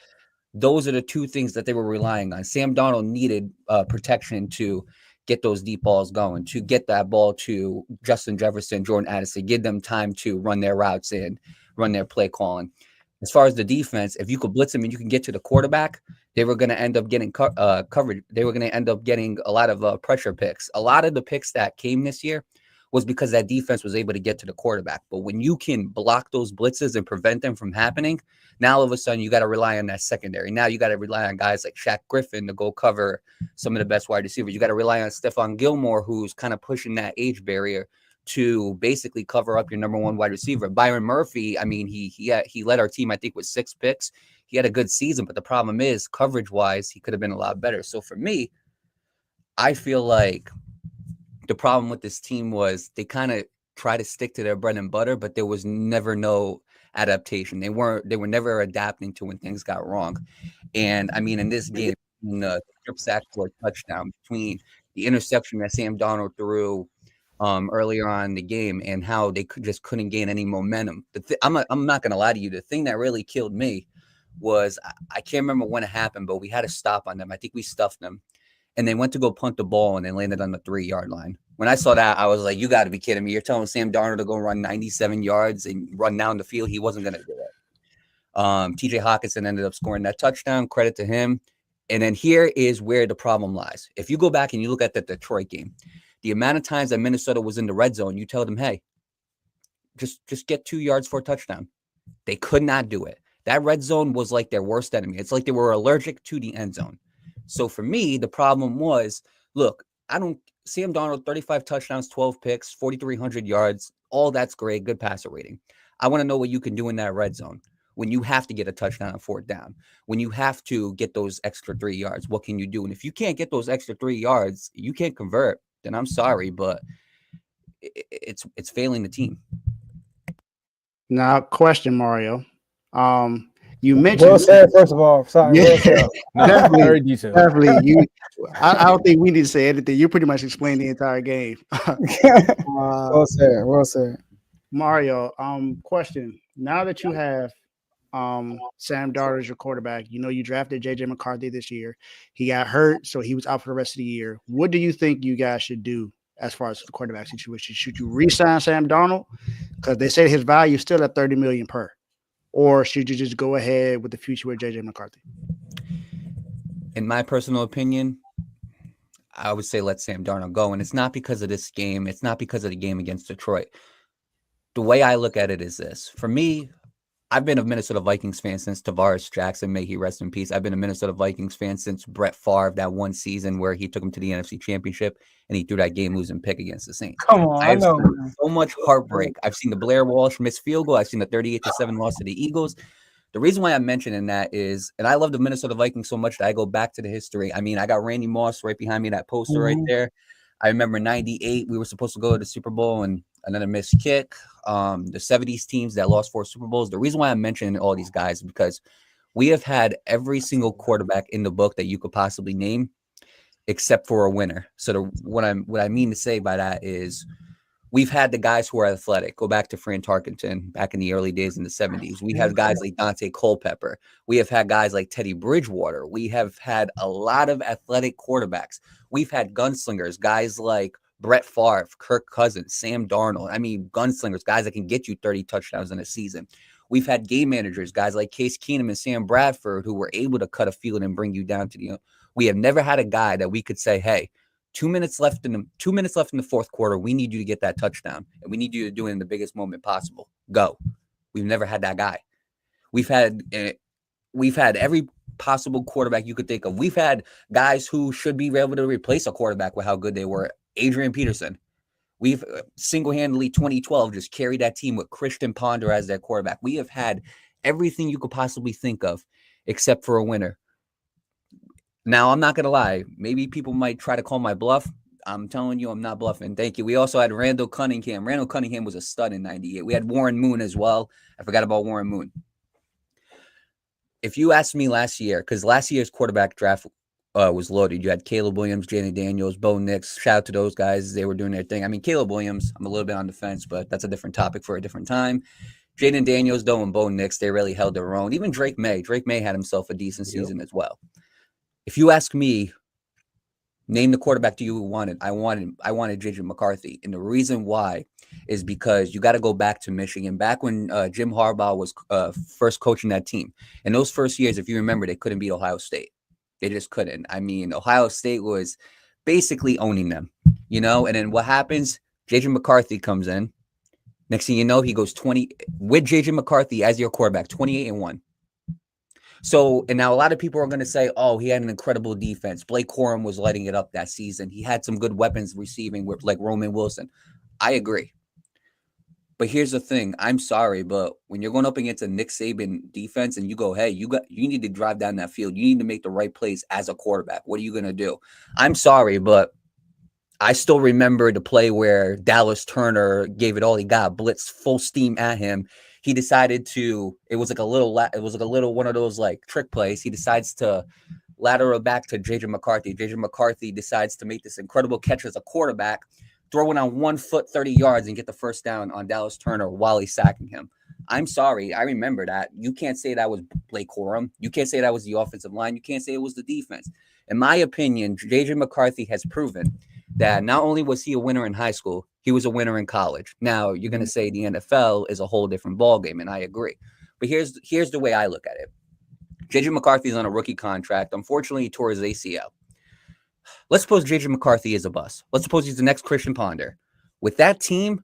those are the 2 things that they were relying on. Sam Darnold needed protection to get those deep balls going, to get that ball to Justin Jefferson, Jordan Addison, give them time to run their routes and run their play calling. As far as the defense, if you could blitz them and you can get to the quarterback, they were going to end up getting coverage. They were going to end up getting a lot of pressure picks. A lot of the picks that came this year was because that defense was able to get to the quarterback. But when you can block those blitzes and prevent them from happening, now all of a sudden you got to rely on that secondary. Now you got to rely on guys like Shaq Griffin to go cover some of the best wide receivers. You got to rely on Stephon Gilmore, who's kind of pushing that age barrier to basically cover up your number one wide receiver. Byron Murphy, I mean, he led our team, I think, with 6 picks. He had a good season, but the problem is coverage-wise, he could have been a lot better. So for me, I feel like the problem with this team was they kind of try to stick to their bread and butter, but there was never no adaptation. They were never adapting to when things got wrong. And I mean, in this game, the strip sack for a touchdown, between the interception that Sam Darnold threw earlier on in the game and how they just couldn't gain any momentum. I'm not going to lie to you. The thing that really killed me was I can't remember when it happened, but we had a stop on them. I think we stuffed them. And they went to go punt the ball and they landed on the 3-yard line. When I saw that, I was like, you got to be kidding me. You're telling Sam Darnold to go run 97 yards and run down the field. He wasn't going to do it. TJ Hawkinson ended up scoring that touchdown. Credit to him. And then here is where the problem lies. If you go back and you look at the Detroit game, the amount of times that Minnesota was in the red zone, you tell them, hey, just get 2 yards for a touchdown. They could not do it. That red zone was like their worst enemy. It's like they were allergic to the end zone. So for me, the problem was, look, Sam Darnold, 35 touchdowns, 12 picks, 4,300 yards. All that's great. Good passer rating. I want to know what you can do in that red zone when you have to get a touchdown on 4th down, when you have to get those extra 3 yards. What can you do? And if you can't get those extra 3 yards, you can't convert, then I'm sorry, but it's failing the team. Now, question, Mario. You mentioned. Well said, first of all. Sorry. Yeah. Well said. Definitely, Very detailed. definitely. I don't think we need to say anything. You pretty much explained the entire game. Well said. Well said. Mario, question. Now that you have Sam Darnold as your quarterback, you know you drafted JJ McCarthy this year. He got hurt, so he was out for the rest of the year. What do you think you guys should do as far as the quarterback situation? Should you re-sign Sam Darnold? Because they say his value is still at $30 million per. Or should you just go ahead with the future with JJ McCarthy? In my personal opinion, I would say let Sam Darnold go. And it's not because of this game. It's not because of the game against Detroit. The way I look at it is this. For me, I've been a Minnesota Vikings fan since Tavares Jackson. May he rest in peace. I've been a Minnesota Vikings fan since Brett Favre, that one season where he took him to the NFC Championship and he threw that game-losing pick against the Saints. Come on, I know. So much heartbreak. I've seen the Blair Walsh missed field goal. I've seen the 38-7 loss to the Eagles. The reason why I'm mentioning that is, and I love the Minnesota Vikings so much that I go back to the history. I mean, I got Randy Moss right behind me, that poster right there. I remember 98, we were supposed to go to the Super Bowl and another missed kick. The 70s teams that lost 4 Super Bowls. The reason why I'm mentioning all these guys is because we have had every single quarterback in the book that you could possibly name, except for a winner. So what I mean to say by that is we've had the guys who are athletic. Go back to Fran Tarkenton back in the early days in the 70s. We had guys like Dante Culpepper. We have had guys like Teddy Bridgewater. We have had a lot of athletic quarterbacks. We've had gunslingers, guys like Brett Favre, Kirk Cousins, Sam Darnold. I mean, gunslingers, guys that can get you 30 touchdowns in a season. We've had game managers, guys like Case Keenum and Sam Bradford, who were able to cut a field and bring you down to the. We have never had a guy that we could say, "Hey, 2 minutes left in the fourth quarter. We need you to get that touchdown, and we need you to do it in the biggest moment possible. Go." We've never had that guy. We've had every possible quarterback you could think of. We've had guys who should be able to replace a quarterback with how good they were. Adrian Peterson. We've single-handedly 2012 just carried that team with Christian Ponder as their quarterback. We have had everything you could possibly think of except for a winner. Now, I'm not going to lie. Maybe people might try to call my bluff. I'm telling you, I'm not bluffing. Thank you. We also had Randall Cunningham. Randall Cunningham was a stud in 98. We had Warren Moon as well. I forgot about Warren Moon. If you asked me last year, because last year's quarterback draft was loaded. You had Caleb Williams, Jaden Daniels, Bo Nix. Shout out to those guys. They were doing their thing. I mean, Caleb Williams, I'm a little bit on the fence, but that's a different topic for a different time. Jaden Daniels, though, and Bo Nix, they really held their own. Even Drake May had himself a decent season as well. If you ask me, name the quarterback you wanted, I wanted JJ McCarthy. And the reason why is because you got to go back to Michigan, back when Jim Harbaugh was first coaching that team. In those first years, if you remember, they couldn't beat Ohio State. They just couldn't. I mean, Ohio State was basically owning them, and then what happens? JJ McCarthy comes in. Next thing you know, he goes 20 with JJ McCarthy as your quarterback, 28-1. So, and now a lot of people are going to say, oh, he had an incredible defense. Blake Corum was lighting it up that season. He had some good weapons receiving with like Roman Wilson. I agree. But here's the thing. I'm sorry, but when you're going up against a Nick Saban defense and you go, hey, you need to drive down that field. You need to make the right plays as a quarterback. What are you going to do? I'm sorry, but I still remember the play where Dallas Turner gave it all he got, blitzed full steam at him. He decided to, it was like a little one of those like trick plays. He decides to lateral back to JJ McCarthy. JJ McCarthy decides to make this incredible catch as a quarterback, throw it on 1 foot, 30 yards, and get the first down on Dallas Turner while he's sacking him. I'm sorry. I remember that. You can't say that was Blake Corum. You can't say that was the offensive line. You can't say it was the defense. In my opinion, JJ McCarthy has proven that not only was he a winner in high school, he was a winner in college. Now, you're going to say the NFL is a whole different ballgame, and I agree. But here's the way I look at it. JJ McCarthy's on a rookie contract. Unfortunately, he tore his ACL. Let's suppose JJ McCarthy is a bust. Let's suppose he's the next Christian Ponder. With that team,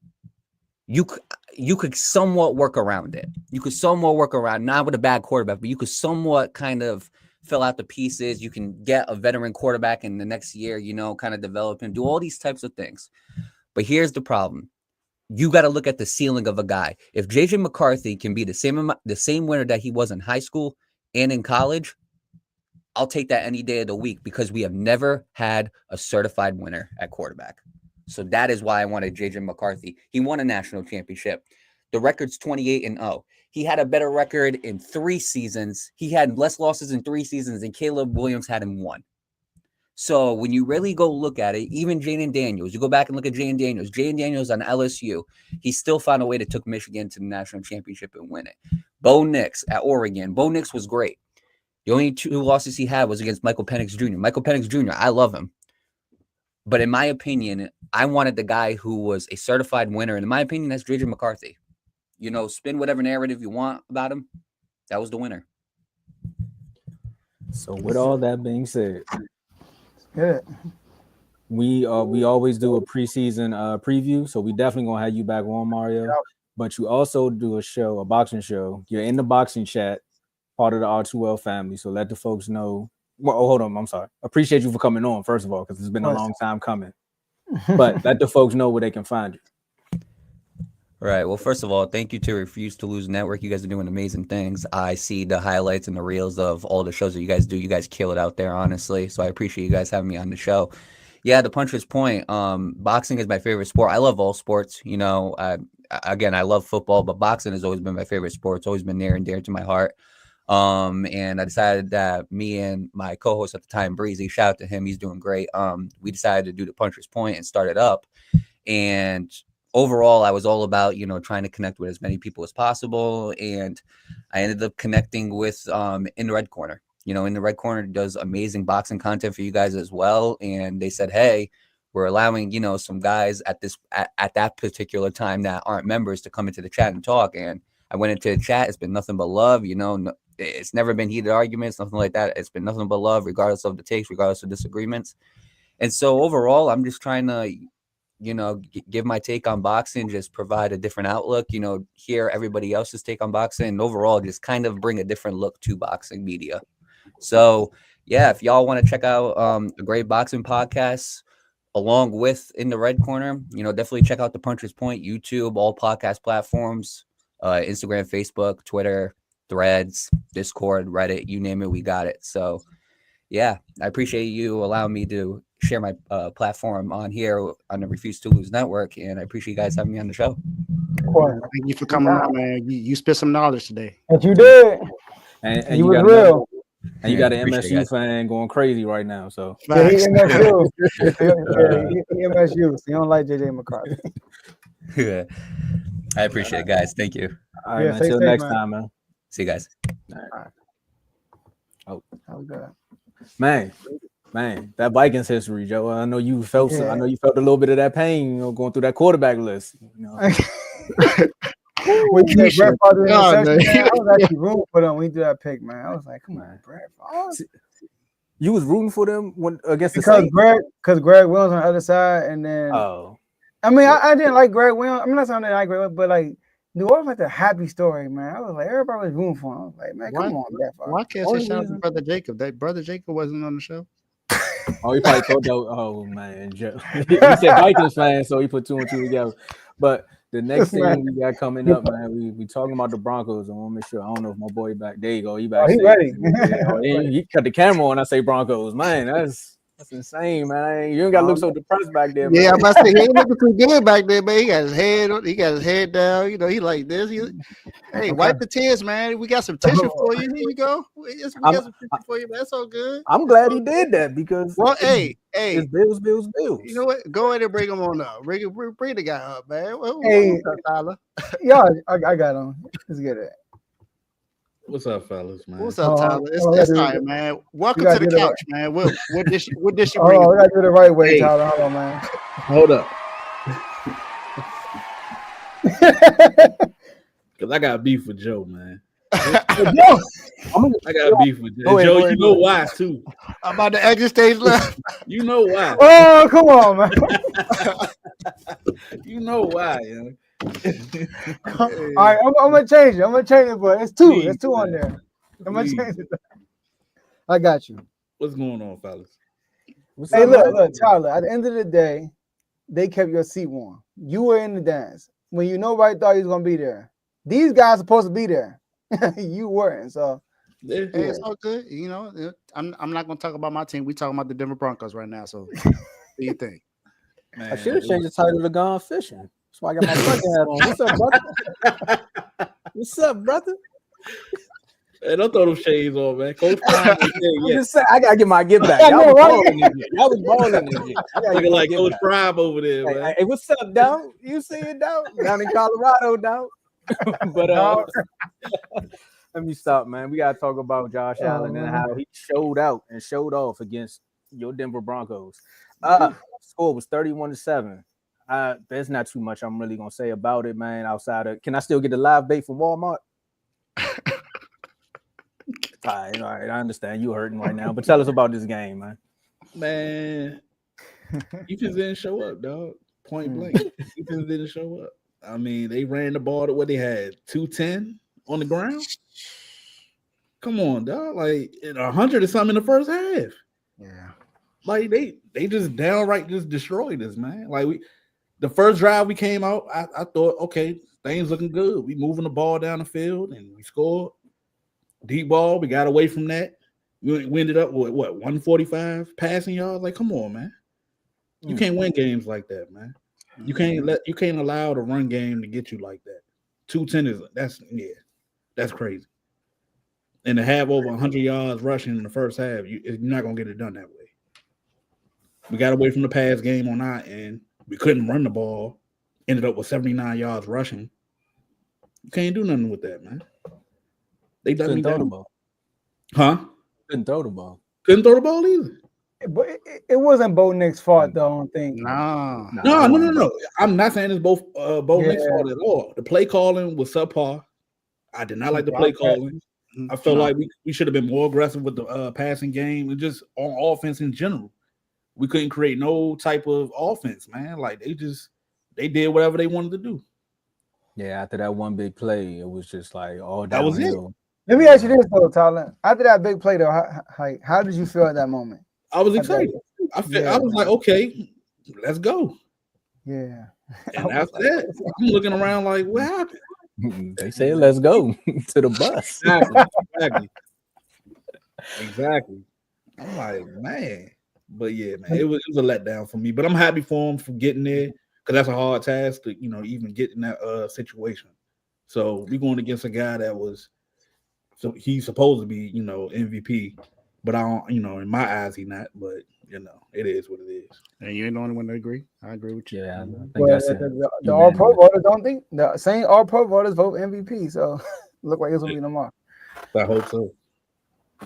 you could somewhat work around it. You could somewhat work around, not with a bad quarterback, but you could somewhat kind of fill out the pieces. You can get a veteran quarterback in the next year, kind of develop him, do all these types of things. But here's the problem. You got to look at the ceiling of a guy. If JJ McCarthy can be the same winner that he was in high school and in college, I'll take that any day of the week because we have never had a certified winner at quarterback. So that is why I wanted JJ McCarthy. He won a national championship. The record's 28-0. He had a better record in 3 seasons. He had less losses in 3 seasons than Caleb Williams had in 1. So when you really go look at it, even Jaden Daniels, you go back and look at Jaden Daniels on LSU, he still found a way to took Michigan to the national championship and win it. Bo Nix at Oregon. Bo Nix was great. The only 2 losses he had was against Michael Penix Jr. Michael Penix Jr., I love him. But in my opinion, I wanted the guy who was a certified winner. And in my opinion, that's JJ McCarthy. Spin whatever narrative you want about him. That was the winner. So with all that being said, Good. we always do a preseason preview. So we definitely gonna have you back on, Mario. Yep. But you also do a boxing show. You're in the boxing chat, part of the R2L family. So let the folks know. Well, hold on. I'm sorry. Appreciate you for coming on, first of all, because it's been a long time coming. But let the folks know where they can find you. All right. Well, first of all, thank you to Refuse to Lose Network. You guys are doing amazing things. I see the highlights and the reels of all the shows that you guys do. You guys kill it out there, honestly. So I appreciate you guys having me on the show. Yeah, to Puncher's point, boxing is my favorite sport. I love all sports. Again, I love football, but boxing has always been my favorite sport. It's always been near and dear to my heart. And I decided that me and my co-host at the time, Breezy, shout out to him, he's doing great. We decided to do the Puncher's Point and start it up. And overall, I was all about, trying to connect with as many people as possible. And I ended up connecting with In the Red Corner. In the Red Corner does amazing boxing content for you guys as well. And they said, hey, we're allowing, some guys at that particular time that aren't members to come into the chat and talk. And I went into the chat. It's been nothing but love. It's never been heated arguments, nothing like that. It's been nothing but love, regardless of the takes, regardless of disagreements. And so overall, I'm just trying to, give my take on boxing, just provide a different outlook, hear everybody else's take on boxing, and overall just kind of bring a different look to boxing media. So, yeah, if y'all want to check out a great boxing podcast along with In the Red Corner, definitely check out the Puncher's Point, YouTube, all podcast platforms, Instagram, Facebook, Twitter, Threads, Discord, Reddit, you name it, we got it. So, yeah, I appreciate you allowing me to share my platform on here on the Refuse to Lose Network, and I appreciate you guys having me on the show. Thank you for coming on, man. You spit some knowledge today. And you did. And you you was got real. And you got an appreciate it, MSU guys. fan going crazy right now. So Yeah, he MSU. He MSU. So you don't like JJ McCarthy. Yeah. I appreciate it, guys. Thank you. all right, Yeah, man. stay Till safe, next man. time, man. See you guys. Oh, That was good. man, that Vikings history, Joe. I know you felt. Yeah. I know you felt a little bit of that pain, going through that quarterback list. When you Appreciate said Brett Favre God, interception, man. man, I was actually rooting for them when he did that pick, man. I was like, come on, Brett Favre. You was rooting for them against the Because Saints? Greg Williams on the other side, and then Oh, I mean, I didn't like Greg Williams. I mean, not saying I didn't like Greg Williams, but like New Orleans like the happy story, man. I was like, everybody was rooting for him. I was like, man, come on, Brett Favre. Why can't Only say shout out to reason- Brother Jacob? That Brother Jacob wasn't on the show. Oh, he probably thought that. Oh man, Joe. He said Vikings fan, so he put 2 and 2 together. But the next Man. thing we got coming up, man, we talking about the Broncos. I want to make sure. I don't know if my boy back. There you go. He back. Oh, he ready. He cut the camera on. I say Broncos. Man, that's insane, man. You ain't got to look so depressed back there, man. Yeah, I'm about to say he ain't looking too good back there, man. He got his head down. You know, he like this. Hey, wipe the tears, man. We got some tissue for you. Here you go. We got some tissue for you, man. That's all good. I'm glad he did that because it's Bills. You know what? Go ahead and bring him on up. Bring the guy up, man. Hey, Tyler. Yeah, I got him. Let's get it. What's up, fellas, man? What's up, Tyler? It's time, man. Welcome to the couch, man. What did she bring? Oh, we gotta do it the right way, Tyler. Hold on, man. Hold up. Because I got beef with Joe, man. I got beef with Joe. Joe, you know why, too. I'm about to exit stage left. You know why. Oh, come on, man. You know why, yeah. All right, I'm gonna change it. But it's two. Please, It's two on man. there. I'm gonna change it. I got you. What's going on, fellas? Hey, look, Tyler. At the end of the day, they kept your seat warm. You were in the dance when nobody thought you was gonna be there. These guys are supposed to be there. You weren't. So hey, it's all good. You know, I'm not gonna talk about my team. We talking about the Denver Broncos right now. So, what do you think? Man, I should have changed the title to Gone Fishing. That's why I got my trucking hat on. What's up, brother? What's up, brother? Hey, don't throw them shades on, man. Coach Prime, Just saying, I gotta get my get back. Y'all was balling this year. Looking like Coach Prime over there, man. Hey, what's up, Dow? You see it, Dow? Down in Colorado, Dow. But let me stop, man. We gotta talk about Josh Allen and how he showed out and showed off against your Denver Broncos. Score was 31-7. There's not too much I'm really gonna say about it, man. Outside of, can I still get the live bait from Walmart? All right, I understand you hurting right now, but tell us about this game, man. Man, defense didn't show up, dog. Point blank, defense didn't show up. I mean, they ran the ball to what they had 210 on the ground. Come on, dog. Like 100 or something in the first half. Yeah, like they just downright just destroyed us, man. Like the first drive we came out, I thought, okay, things looking good. We moving the ball down the field and we scored. Deep ball, we got away from that. We ended up with what 145 passing yards. Like, come on, man. You can't win games like that, man. You can't allow the run game to get you like that. 210 that's crazy. And to have over 100 yards rushing in the first half, you're not gonna get it done that way. We got away from the pass game on our end. We couldn't run the ball. Ended up with 79 yards rushing. You can't do nothing with that, man. They let me down. Huh? Couldn't throw the ball. Couldn't throw the ball either. But it wasn't Bo Nick's fault, though. I don't think. No. I'm not saying it's both Bo Nick's fault at all. The play calling was subpar. I did not like the play calling. I felt like we should have been more aggressive with the passing game and just on offense in general. We couldn't create no type of offense, man. Like they did whatever they wanted to do. Yeah, after that one big play, it was just like all that was it. Let me ask you this though, Tyler. After that big play, though, how did you feel at that moment? I was excited. I was like, okay, let's go. Yeah. And after that, I'm looking around like, what happened? They said, let's go to the bus. Exactly. I'm like, man. But yeah, man, it was a letdown for me. But I'm happy for him for getting there because that's a hard task to, even get in that situation. So we're going against a guy that was, so he's supposed to be, MVP. But I don't, in my eyes, he's not. But it is what it is. And you ain't the only one to agree. I agree with you. Yeah, I think the All Pro voters don't think the same All Pro voters vote MVP. So look like it's gonna be tomorrow. I hope so.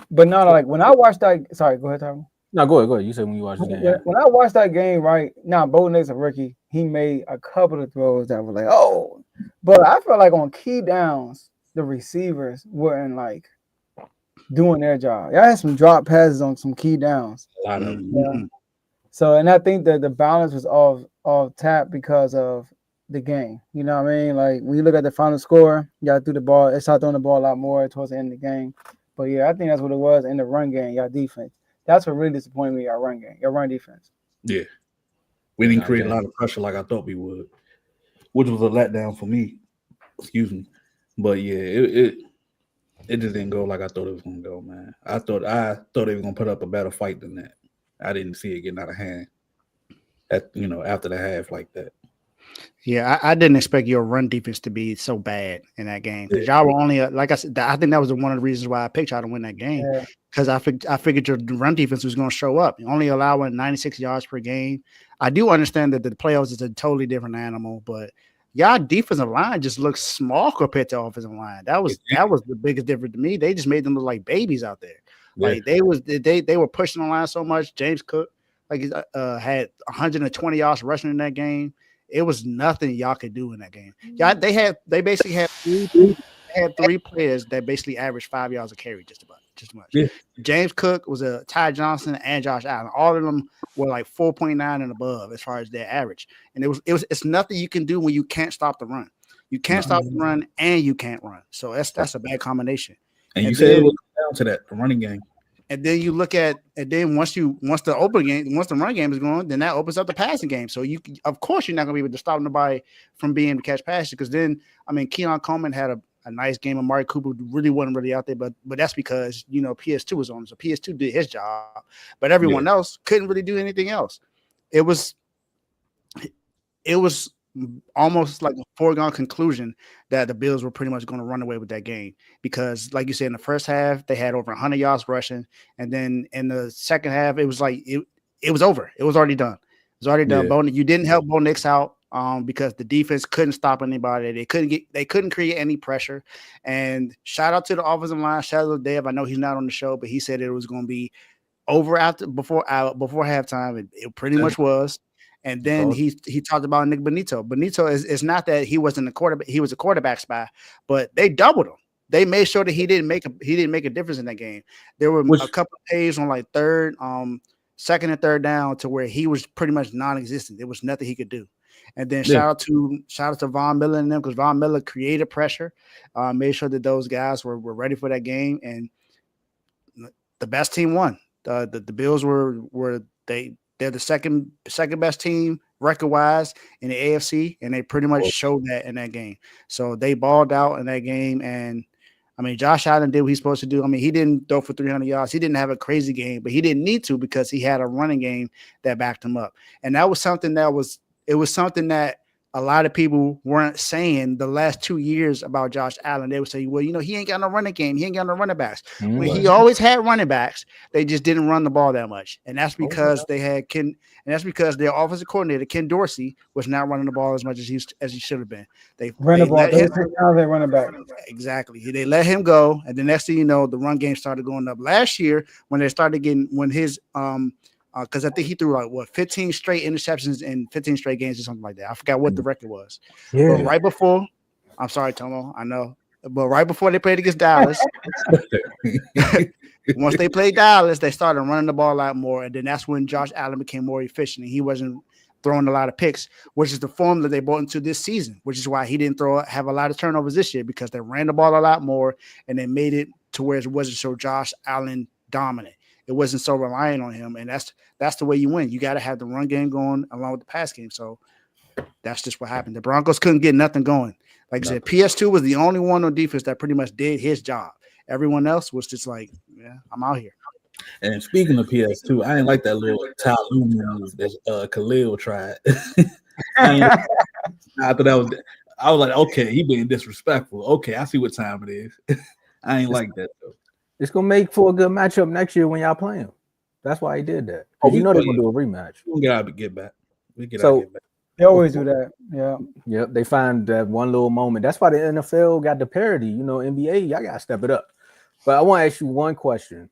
But no, like when I watched that. Sorry, go ahead, Tom. No, go ahead. You said when you watched the game. When I watched that game, right now, Bo Nick's a rookie. He made a couple of throws that were like, oh, but I felt like on key downs, the receivers weren't like doing their job. Y'all had some drop passes on some key downs. A lot of them. Yeah. So, and I think that the balance was off tap because of the game. You know what I mean? Like when you look at the final score, y'all threw the ball. They started throwing the ball a lot more towards the end of the game. But yeah, I think that's what it was in the run game. Y'all defense. That's what really disappointed me. Our run game, your run defense. Yeah, we didn't create a lot of pressure like I thought we would, which was a letdown for me. Excuse me, but yeah, it just didn't go like I thought it was gonna go, man. I thought they were gonna put up a better fight than that. I didn't see it getting out of hand after the half like that. Yeah, I didn't expect your run defense to be so bad in that game because y'all were only like I said. I think that was one of the reasons why I picked y'all to win that game because I figured your run defense was going to show up. Only allowing 96 yards per game. I do understand that the playoffs is a totally different animal, but y'all defensive line just looks small compared to offensive line. That was the biggest difference to me. They just made them look like babies out there. Like they were pushing the line so much. James Cook had 120 yards rushing in that game. It was nothing y'all could do in that game. Y'all, they basically had three players that basically averaged 5 yards a carry, just much. Yeah. James Cook was a Ty Johnson and Josh Allen. All of them were like 4.9 and above as far as their average. And it's nothing you can do when you can't stop the run. You can't stop the run and you can't run. So that's a bad combination. And you said it was down to that, the running game. And then you look at, and then once the run game is going, then that opens up the passing game. So of course, you're not going to be able to stop nobody from being able to catch passes because then, Keon Coleman had a nice game. Amari Cooper really wasn't really out there, but that's because PS2 was on, so PS2 did his job, but everyone else couldn't really do anything else. It was almost like a foregone conclusion that the Bills were pretty much going to run away with that game because, like you said, in the first half they had over 100 yards rushing, and then in the second half it was like it was over. It was already done. It was already done. Yeah. You didn't help Bo Nix out because the defense couldn't stop anybody. They couldn't create any pressure. And shout out to the offensive line. Shout out to Dave. I know he's not on the show, but he said it was going to be over before halftime. It pretty much was. And then he talked about Nick Benito. Benito is not that he wasn't a quarterback; he was a quarterback spy, but they doubled him. They made sure that he didn't make a difference in that game. There were a couple of plays on like second and third down to where he was pretty much non-existent. There was nothing he could do. And then shout out to Von Miller and them because Von Miller created pressure, made sure that those guys were ready for that game, and the best team won. The Bills they're the second best team record-wise in the AFC, and they pretty much showed that in that game. So they balled out in that game, and Josh Allen did what he's supposed to do. He didn't throw for 300 yards. He didn't have a crazy game, but he didn't need to because he had a running game that backed him up. And that was something that a lot of people weren't saying the last 2 years about Josh Allen. They would say, well, he ain't got no running game. He ain't got no running backs. Mm-hmm. When he always had running backs, they just didn't run the ball that much. And that's because they had that's because their offensive coordinator, Ken Dorsey, was not running the ball as much as he should have been. They run the ball. They run it back. Exactly. They let him go. And the next thing you know, the run game started going up. Last year, when they started getting, because I think he threw 15 straight interceptions in 15 straight games or something like that. I forgot what the record was. Yeah. But right before, I'm sorry, Tomo, I know. But right before they played against Dallas, once they played Dallas, they started running the ball a lot more. And then that's when Josh Allen became more efficient. And he wasn't throwing a lot of picks, which is the form that they brought into this season, which is why he didn't have a lot of turnovers this year because they ran the ball a lot more and they made it to where it wasn't so Josh Allen dominant. It wasn't so reliant on him, and that's the way you win. You got to have the run game going along with the pass game. So that's just what happened. The Broncos couldn't get nothing going. Like I said, PS2 was the only one on defense that pretty much did his job. Everyone else was just like, yeah, I'm out here. And speaking of PS2, I didn't like that little Ty Lue move that Khalil tried. I was like, okay, he being disrespectful. Okay, I see what time it is. I ain't like that though. It's gonna make for a good matchup next year when y'all play him. That's why he did that. They're gonna do a rematch. We get back. They always do that. Yeah. Yep. They find that one little moment. That's why the NFL got the parity. NBA, y'all gotta step it up. But I want to ask you one question.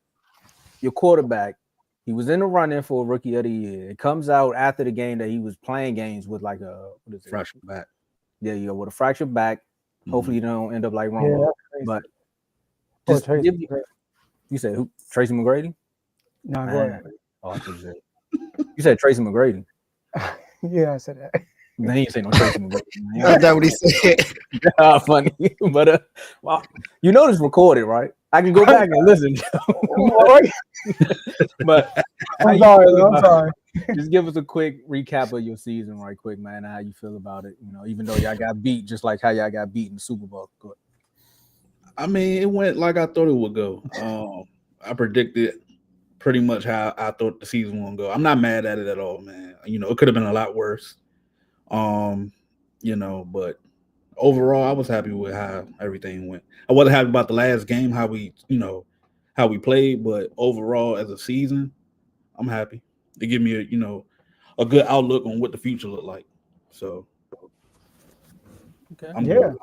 Your quarterback, he was in the running for Rookie of the Year. It comes out after the game that he was playing games with like a fractured back. Yeah, with a fractured back. Mm-hmm. Hopefully you don't end up like Romo. But you said who? Tracy McGrady? No, go ahead. Oh, I think you said Tracy McGrady. Yeah, I said that. Then you say no Tracy McGrady. That's what he said. Funny, but well, this recorded, right? I can go back and listen. But how I'm you sorry. feel I'm about- sorry. Just give us a quick recap of your season, right quick, man. And how you feel about it? You know, even though y'all got beat, just like how y'all got beat in the Super Bowl. Go ahead. I mean, it went like I thought it would go. I predicted pretty much how I thought the season would go. I'm not mad at it at all, man. You know, it could have been a lot worse. You know, but overall, I was happy with how everything went. I wasn't happy about the last game, how we played, but overall, as a season, I'm happy. They give me a good outlook on what the future look like. So, Okay. I'm Yeah. good.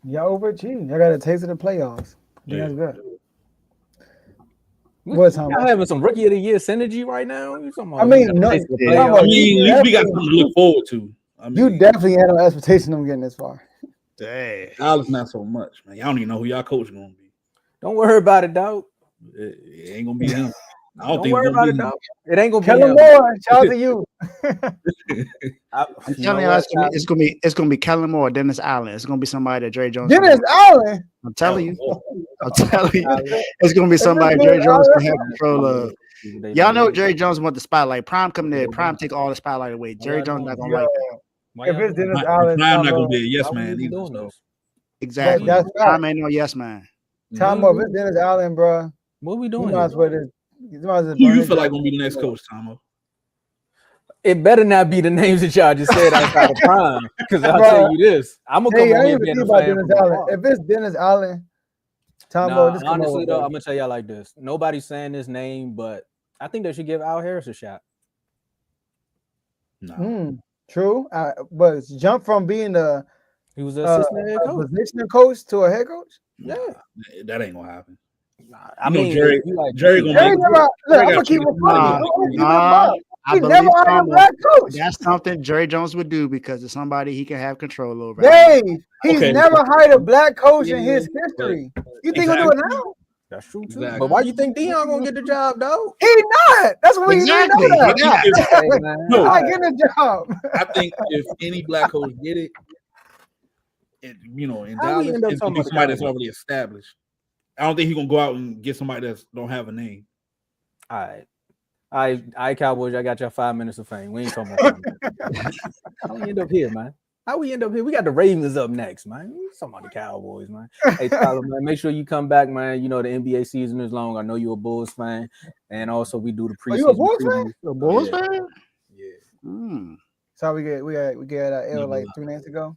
Y'all overachieved. Y'all got a taste of the playoffs. I think Yeah. that's good. What What's Tom? y'all having some rookie of the year synergy right now? You talking about I mean, you got no, to taste the yeah. playoffs? I mean, at least we got something to look forward to. I mean, You definitely had no expectation of getting this far. Dang. Dallas not so much, man. Y'all don't even know who y'all coach gonna be. Don't worry about it, dog. It ain't gonna be him. I Don't don't think worry it's gonna about it, be him. dog. It ain't gonna be Kellen him. Moore, shout out to you. I'm telling you, it's gonna be Kellen Moore, Dennis Allen. It's gonna be somebody that Dre Jones. Dennis Allen. I'm telling you, Oh, it's gonna be somebody Dennis Dre Jones can Allen? have control of. Y'all know Jerry Jones want the spotlight. Prime come there. Prime take all the spotlight away. Jerry Jones not gonna like that. Why If y'all it's doing Dennis this? Allen, Prime not gonna Tomo, be a yes Why we man even either. doing So. this? Exactly. that's Prime ain't no yes man. Tomo, if it's Dennis Allen, bro, What we you doing? might Here? as well just. You might as well Who you burn it feel like down. gonna be the next coach, Tomo? It better not be the names that y'all just said outside of Prime, because I'll Bruh. tell you this: I'm gonna come Hey, I on ain't here even being think a about fan Dennis from Allen. afar. If it's Dennis Allen, Tomo, Nah, just come honestly over. though, bro. I'm gonna tell y'all like this: nobody's saying this name, but I think they should give Al Harris a shot. Nah. True, but jump from being He was the assistant head a coach. position coach to a head coach. Yeah, That ain't gonna happen. I You know, mean, Jerry- if you like Jerry gonna Jerry make- never. Look, Jerry I'm got gonna keep it funny. Nah, I He believe never hired a Tomo. black coach. That's something Jerry Jones would do because it's somebody he can have control over. Dave, he's Okay. never hired a black coach in his Yeah, history. You think he'll do it now? that's true too. Exactly. But why you think Dion gonna get the job, though? He not. That's what Exactly. we know that. Yeah. Hey, man, No. I I- get a job. I think if any black coach get it, in How we Dallas, end up it's talking gonna be about the somebody that's Cowboys? already established. I don't think he's gonna go out and get somebody that don't have a name. All right, Cowboys. I got y'all 5 minutes of fame. We ain't talking about that. How we end up here, man? How we end up here? We got the Ravens up next, man. We talking about the Cowboys, man. Hey, Tyler, man, make sure you come back, man. You know the NBA season is long. I know you're a Bulls fan, and also we do the preseason. Are you a Bulls fan? preview. The Bulls Yeah. fan? Yeah. Mm. So we get L like 3 nights ago.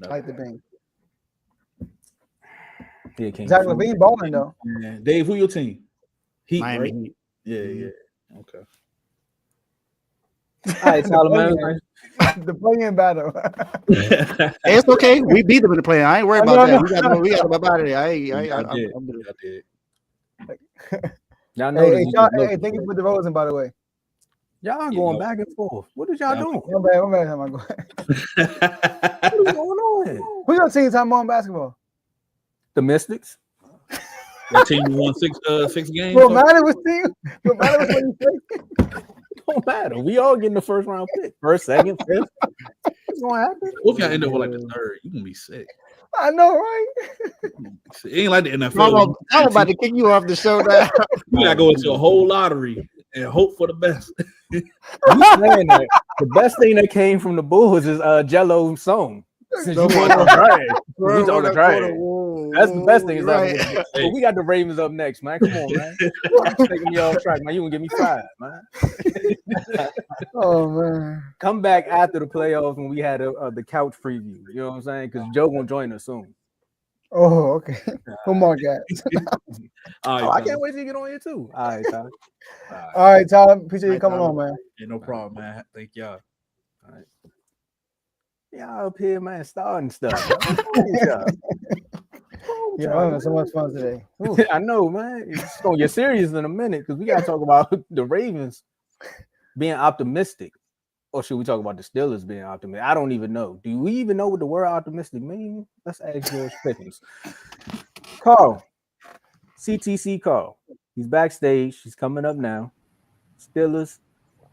No. Like the Bing. Yeah, King. Zach LaVine balling though. Yeah. Dave, who your team? Heat, Miami right? Heat. Yeah. Okay. All right, Tyler, man. The play-in battle. Hey, it's okay. We beat them in the play. I ain't worried No, about that. no. We got them up out of there. I I'm did. Y'all know Hey, thank you for the DeRozan, by the way. Y'all going back and forth. What is y'all doing? My bad. How am I going? What is going on here? Who your team talking about in basketball? The Mystics. That team won six games. No matter what team. No matter what you say. Don't matter. We all getting the first round pick. First, second, fifth. What's going to happen? What if y'all end up with like the third? You gonna be sick. I know, right? It ain't like the NFL. I'm about to kick you off the show now. You gotta go into a whole lottery and hope for the best. You saying that the best thing that came from the Bulls is Jello song. Since you want to trash. We talking trash. That's the best thing is right. But we got the Ravens up next, man. Come on, man. You taking me off track, man. You gonna get me fired, man. Oh man. Come back after the playoffs when we had the couch preview. You know what I'm saying? Because Joe gonna join us soon. Oh, okay. Come on, guys. All right, I fellas. can't wait to get on here too. All right, Tyler. All right, Tyler. Appreciate you coming on, man. Yeah, no problem, man. Thank y'all. Y'all up here, man, starting stuff. Yeah, I'm having so much fun today. Ooh. I know, man. It's gonna get serious in a minute because we gotta talk about the Ravens being optimistic. Or should we talk about the Steelers being optimistic? I don't even know. Do we even know what the word optimistic means? Let's ask George Pickens. Carl, CTC Carl. He's backstage. He's coming up now. Steelers,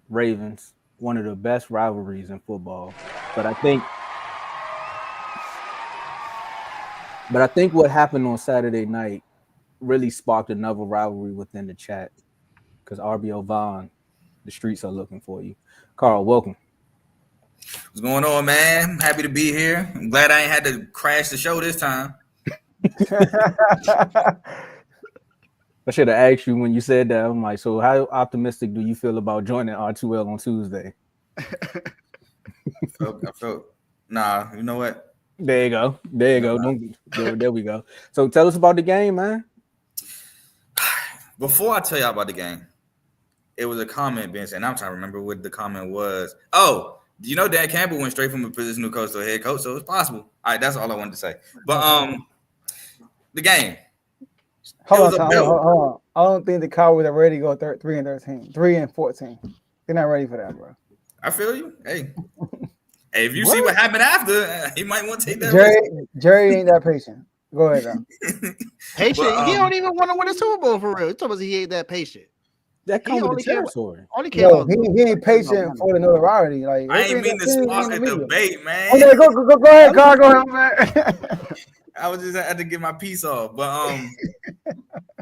Ravens, one of the best rivalries in football. But I think what happened on Saturday night really sparked another rivalry within the chat because RBO Vaughn, the streets are looking for you. Carl, welcome. What's going on, man? I'm happy to be here. I'm glad I ain't had to crash the show this time. I should have asked you when you said that. I'm like, so how optimistic do you feel about joining R2L on Tuesday? I felt, nah, you know what? There you go. There you go. There we go. So tell us about the game, man. Before I tell y'all about the game, it was a comment being said, and I'm trying to remember what the comment was. Oh, you know Dan Campbell went straight from a positional coach to a head coach, so it's possible. All right, that's all I wanted to say. But the game. Hold on. I don't think the Cowboys are ready to go 3-13, 3-14. They're not ready for that, bro. I feel you. Hey, if you see what happened after, he might want to take that. Jerry ain't that patient. Go ahead, though. Patient. He don't even want to win a Super Bowl for real. He told us he ain't that patient. That comes with the territory. He ain't patient for the notoriety. Like I ain't mean to spark a debate, man. Okay, go ahead, Carl. Go ahead, man. I was just had to get my piece off, but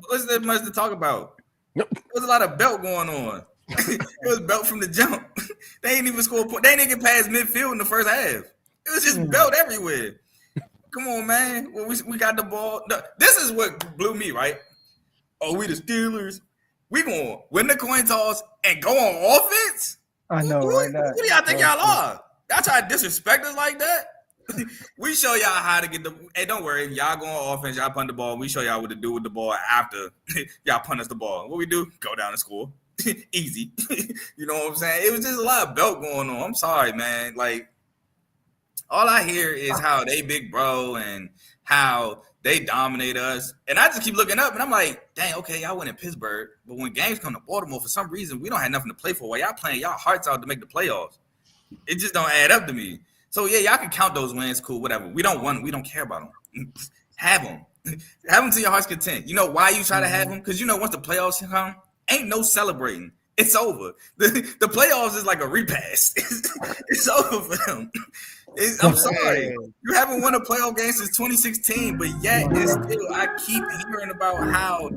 what's there much to talk about? Nope. There was a lot of belt going on. It was belt from the jump. They ain't even score a point. They didn't get past midfield in the first half. It was just belt everywhere. Come on, man. Well, we got the ball. This is what blew me, right? Oh, we the Steelers. We gonna win the coin toss and go on offense? I know, right now. What do y'all think y'all are? Y'all try to disrespect us like that? We show y'all how to get the. Hey, don't worry. Y'all go on offense. Y'all punt the ball. We show y'all what to do with the ball after y'all punt us the ball. What we do? Go down and score. Easy. You know what I'm saying? It was just a lot of belt going on. I'm sorry, man. Like, all I hear is how they big bro and how they dominate us. And I just keep looking up and I'm like, dang, okay, y'all win in Pittsburgh. But when games come to Baltimore, for some reason, we don't have nothing to play for. While y'all playing y'all hearts out to make the playoffs. It just don't add up to me. So, yeah, y'all can count those wins. Cool, whatever. We don't care about them. Have them. Have them to your heart's content. You know why you try to have them? Because, you know, once the playoffs come, ain't no celebrating. It's over. The playoffs is like a repass. It's over for them. I'm sorry. You haven't won a playoff game since 2016, but yet it's still, I keep hearing about how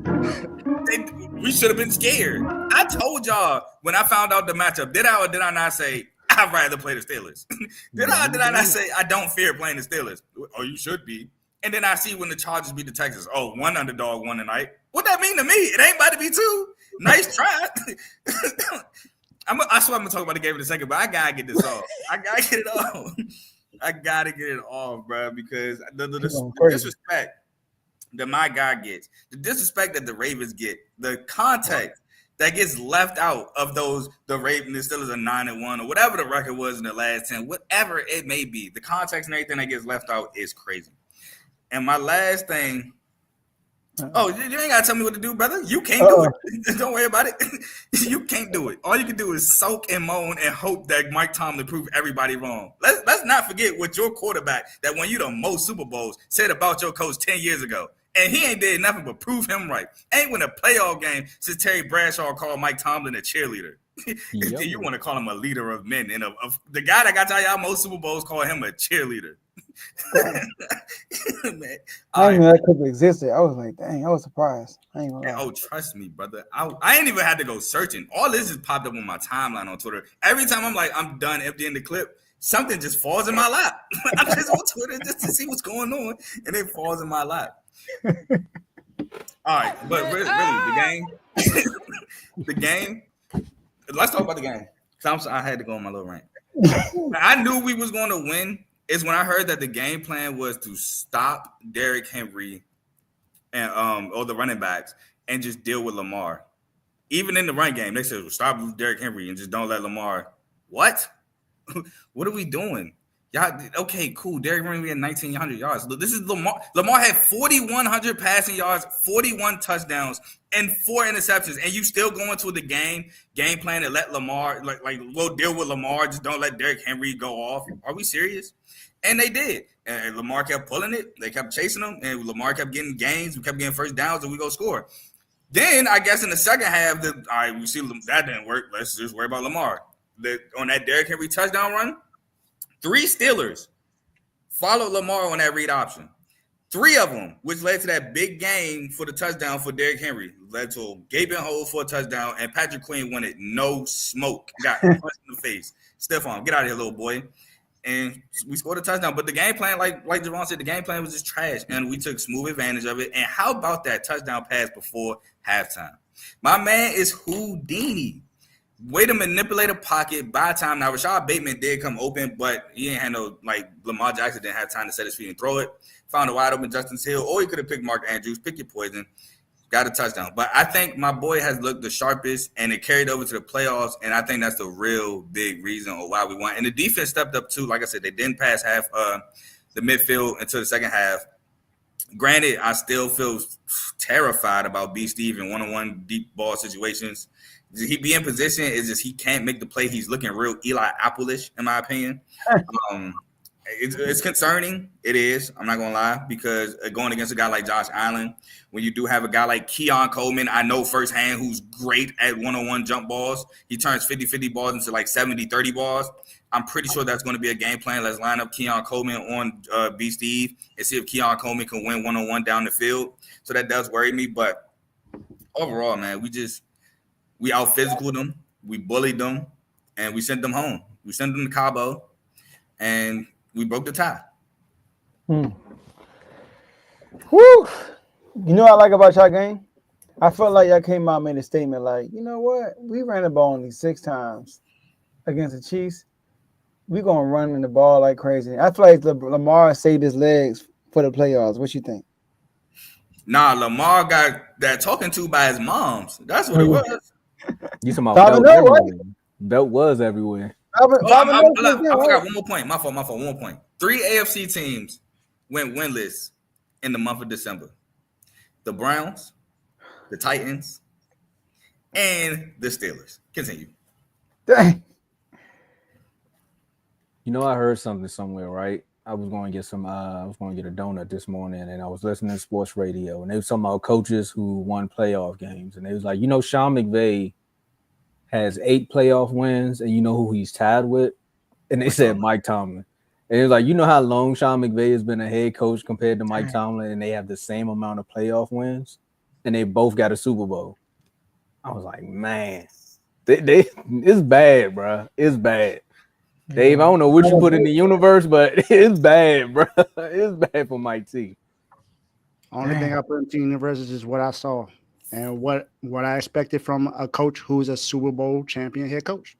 we should have been scared. I told y'all when I found out the matchup, did I or did I not say I'd rather play the Steelers? Did I not say I don't fear playing the Steelers? Oh, you should be. And then I see when the Chargers beat the Texans. Oh, one underdog won tonight. What that mean to me? It ain't about to be two. Nice try. I swear I'm gonna talk about the game in a second, but I gotta get this off. I gotta get it off, bro, because the disrespect that my guy gets, the disrespect that the Ravens get, the context that gets left out of the Ravens still is a 9-1 or whatever the record was in the last 10, whatever it may be, the context and everything that gets left out is crazy. And my last thing. Oh, you ain't gotta tell me what to do, brother. You can't do it. Don't worry about it. You can't do it. All you can do is soak and moan and hope that Mike Tomlin prove everybody wrong. Let's not forget what your quarterback that won you the most Super Bowls said about your coach 10 years ago. And he ain't did nothing but prove him right. Ain't win a playoff game since Terry Bradshaw called Mike Tomlin a cheerleader. You want to call him a leader of men. And the guy that got y'all most Super Bowls called him a cheerleader. Man. I didn't know that could exist. I was like, dang, I was surprised. I ain't gonna lie. Oh, trust me, brother. I ain't even had to go searching. All this just popped up on my timeline on Twitter. Every time I'm like, I'm done emptying the clip, something just falls in my lap. I'm just on Twitter just to see what's going on, and it falls in my lap. All right, but really, the game. Let's talk about the game. I had to go on my little rant. I knew we was going to win. Is when I heard that the game plan was to stop Derrick Henry and or the running backs and just deal with Lamar. Even in the run game, they said, well, stop Derrick Henry and just don't let Lamar. What? What are we doing? Y'all, okay, cool. Derrick Henry had 1,900 yards. Look, this is Lamar. Lamar had 4,100 passing yards, 41 touchdowns, and 4 interceptions. And you still going to the game plan to let Lamar, like we'll deal with Lamar. Just don't let Derrick Henry go off. Are we serious? And they did. And Lamar kept pulling it. They kept chasing him. And Lamar kept getting gains. We kept getting first downs, and we go score. Then, I guess in the second half, all right, we see that didn't work. Let's just worry about Lamar. On that Derrick Henry touchdown run, 3 Steelers followed Lamar on that read option. 3 of them, which led to that big game for the touchdown for Derrick Henry, led to a gaping hole for a touchdown, and Patrick Queen wanted no smoke. Got punched in the face. Stiff arm. Get out of here, little boy. And we scored a touchdown. But the game plan, like Javon said, the game plan was just trash, and we took smooth advantage of it. And how about that touchdown pass before halftime? My man is Houdini. Way to manipulate a pocket, buy time. Now, Rashad Bateman did come open, but he ain't had no, like, Lamar Jackson didn't have time to set his feet and throw it. Found a wide open Justin Hill, or he could have picked Mark Andrews. Pick your poison. Got a touchdown. But I think my boy has looked the sharpest, and it carried over to the playoffs, and I think that's the real big reason or why we won. And the defense stepped up, too. Like I said, they didn't pass half the midfield until the second half. Granted, I still feel terrified about B. Steve in one-on-one deep ball situations. He be in position. It's just he can't make the play. He's looking real Eli Apple-ish, in my opinion. It's concerning. It is. I'm not going to lie, because going against a guy like Josh Allen, when you do have a guy like Keon Coleman, I know firsthand who's great at one-on-one jump balls. He turns 50-50 balls into like 70-30 balls. I'm pretty sure that's going to be a game plan. Let's line up Keon Coleman on B. Steve and see if Keon Coleman can win one-on-one down the field. So that does worry me. But overall, man, we out-physicaled them, we bullied them, and we sent them home. We sent them to Cabo, and we broke the tie. Woo! You know what I like about y'all game? I felt like y'all came out and made a statement like, you know what? We ran the ball only 6 times against the Chiefs. We're going to run in the ball like crazy. I feel like Lamar saved his legs for the playoffs. What you think? Nah, Lamar got that talking to by his moms. That's what it was. You talking about belt everywhere. Right? Belt was everywhere. I forgot one more point. My fault. One more point. 3 AFC teams went winless in the month of December. The Browns, the Titans, and the Steelers. Continue. Dang. You know, I heard something somewhere, right? I was going to get a donut this morning, and I was listening to sports radio, and they were talking about coaches who won playoff games, and they was like, you know, Sean McVay has 8 playoff wins, and you know who he's tied with? And they said Mike Tomlin. And it was like, you know how long Sean McVay has been a head coach compared to Mike Tomlin, and they have the same amount of playoff wins, and they both got a Super Bowl. I was like, man, it's bad, bro. It's bad. Dave, I don't know what you put in the universe, but it's bad, bro. It's bad for Mike T. Only thing I put into the universe is just what I saw and what I expected from a coach who's a Super Bowl champion head coach.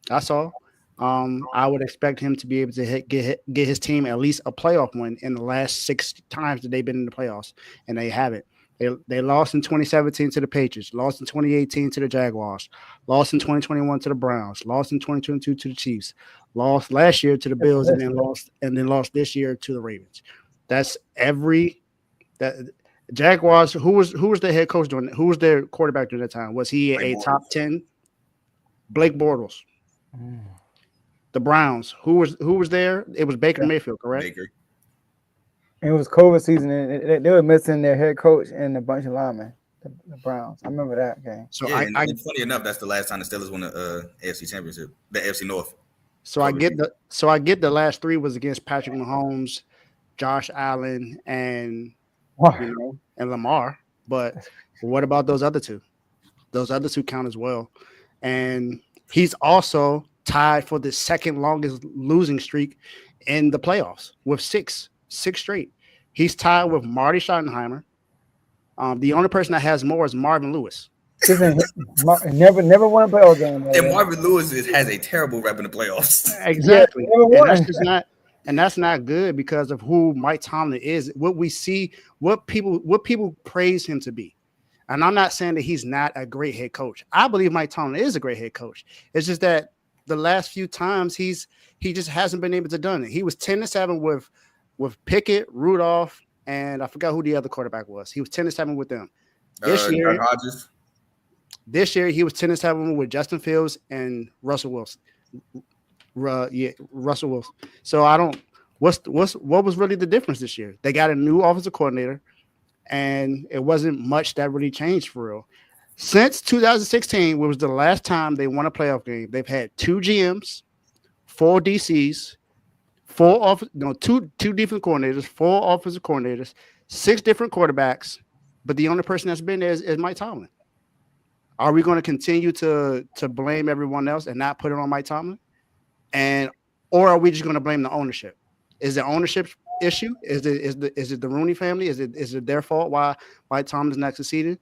That's all. I would expect him to be able to get his team at least a playoff win in the last 6 times that they've been in the playoffs, and they haven't. They lost in 2017 to the Patriots, lost in 2018 to the Jaguars, lost in 2021 to the Browns, lost in 2022 to the Chiefs, lost last year to the Bills, and then lost this year to the Ravens. That's that Jaguars. Who was their head coach during? Who was their quarterback during that time? Was he a top 10? Blake Bortles. The Browns. Who was there? It was Baker Mayfield, correct? Baker. It was COVID season, and they were missing their head coach and a bunch of linemen. The Browns. I remember that game. So yeah, and funny enough, that's the last time the Steelers won the AFC Championship, the AFC North. So I get the last 3 was against Patrick Mahomes, Josh Allen, and Lamar. But what about those other 2? Those other 2 count as well. And he's also tied for the second longest losing streak in the playoffs with 6 straight. He's tied with Marty Schottenheimer. The only person that has more is Marvin Lewis. Never won a playoff game. And Marvin Lewis has a terrible rep in the playoffs. Exactly. And that's not good because of who Mike Tomlin is. What we see, what people praise him to be. And I'm not saying that he's not a great head coach. I believe Mike Tomlin is a great head coach. It's just that the last few times he just hasn't been able to do it. He was 10-7 with Pickett, Rudolph, and I forgot who the other quarterback was. He was 10-7 with them. This year he was 10-7 with Justin Fields and Russell Wilson. Russell Wilson. So I don't. What was really the difference this year? They got a new offensive coordinator, and it wasn't much that really changed for real. Since 2016, which was the last time they won a playoff game, they've had 2 GMs, 4 DCs, two defensive coordinators, 4 offensive coordinators, 6 different quarterbacks, but the only person that's been there is Mike Tomlin. Are we going to continue to blame everyone else and not put it on Mike Tomlin? Or are we just going to blame the ownership? Is the ownership issue? Is it the Rooney family? Is it their fault why Mike Tomlin's not succeeding?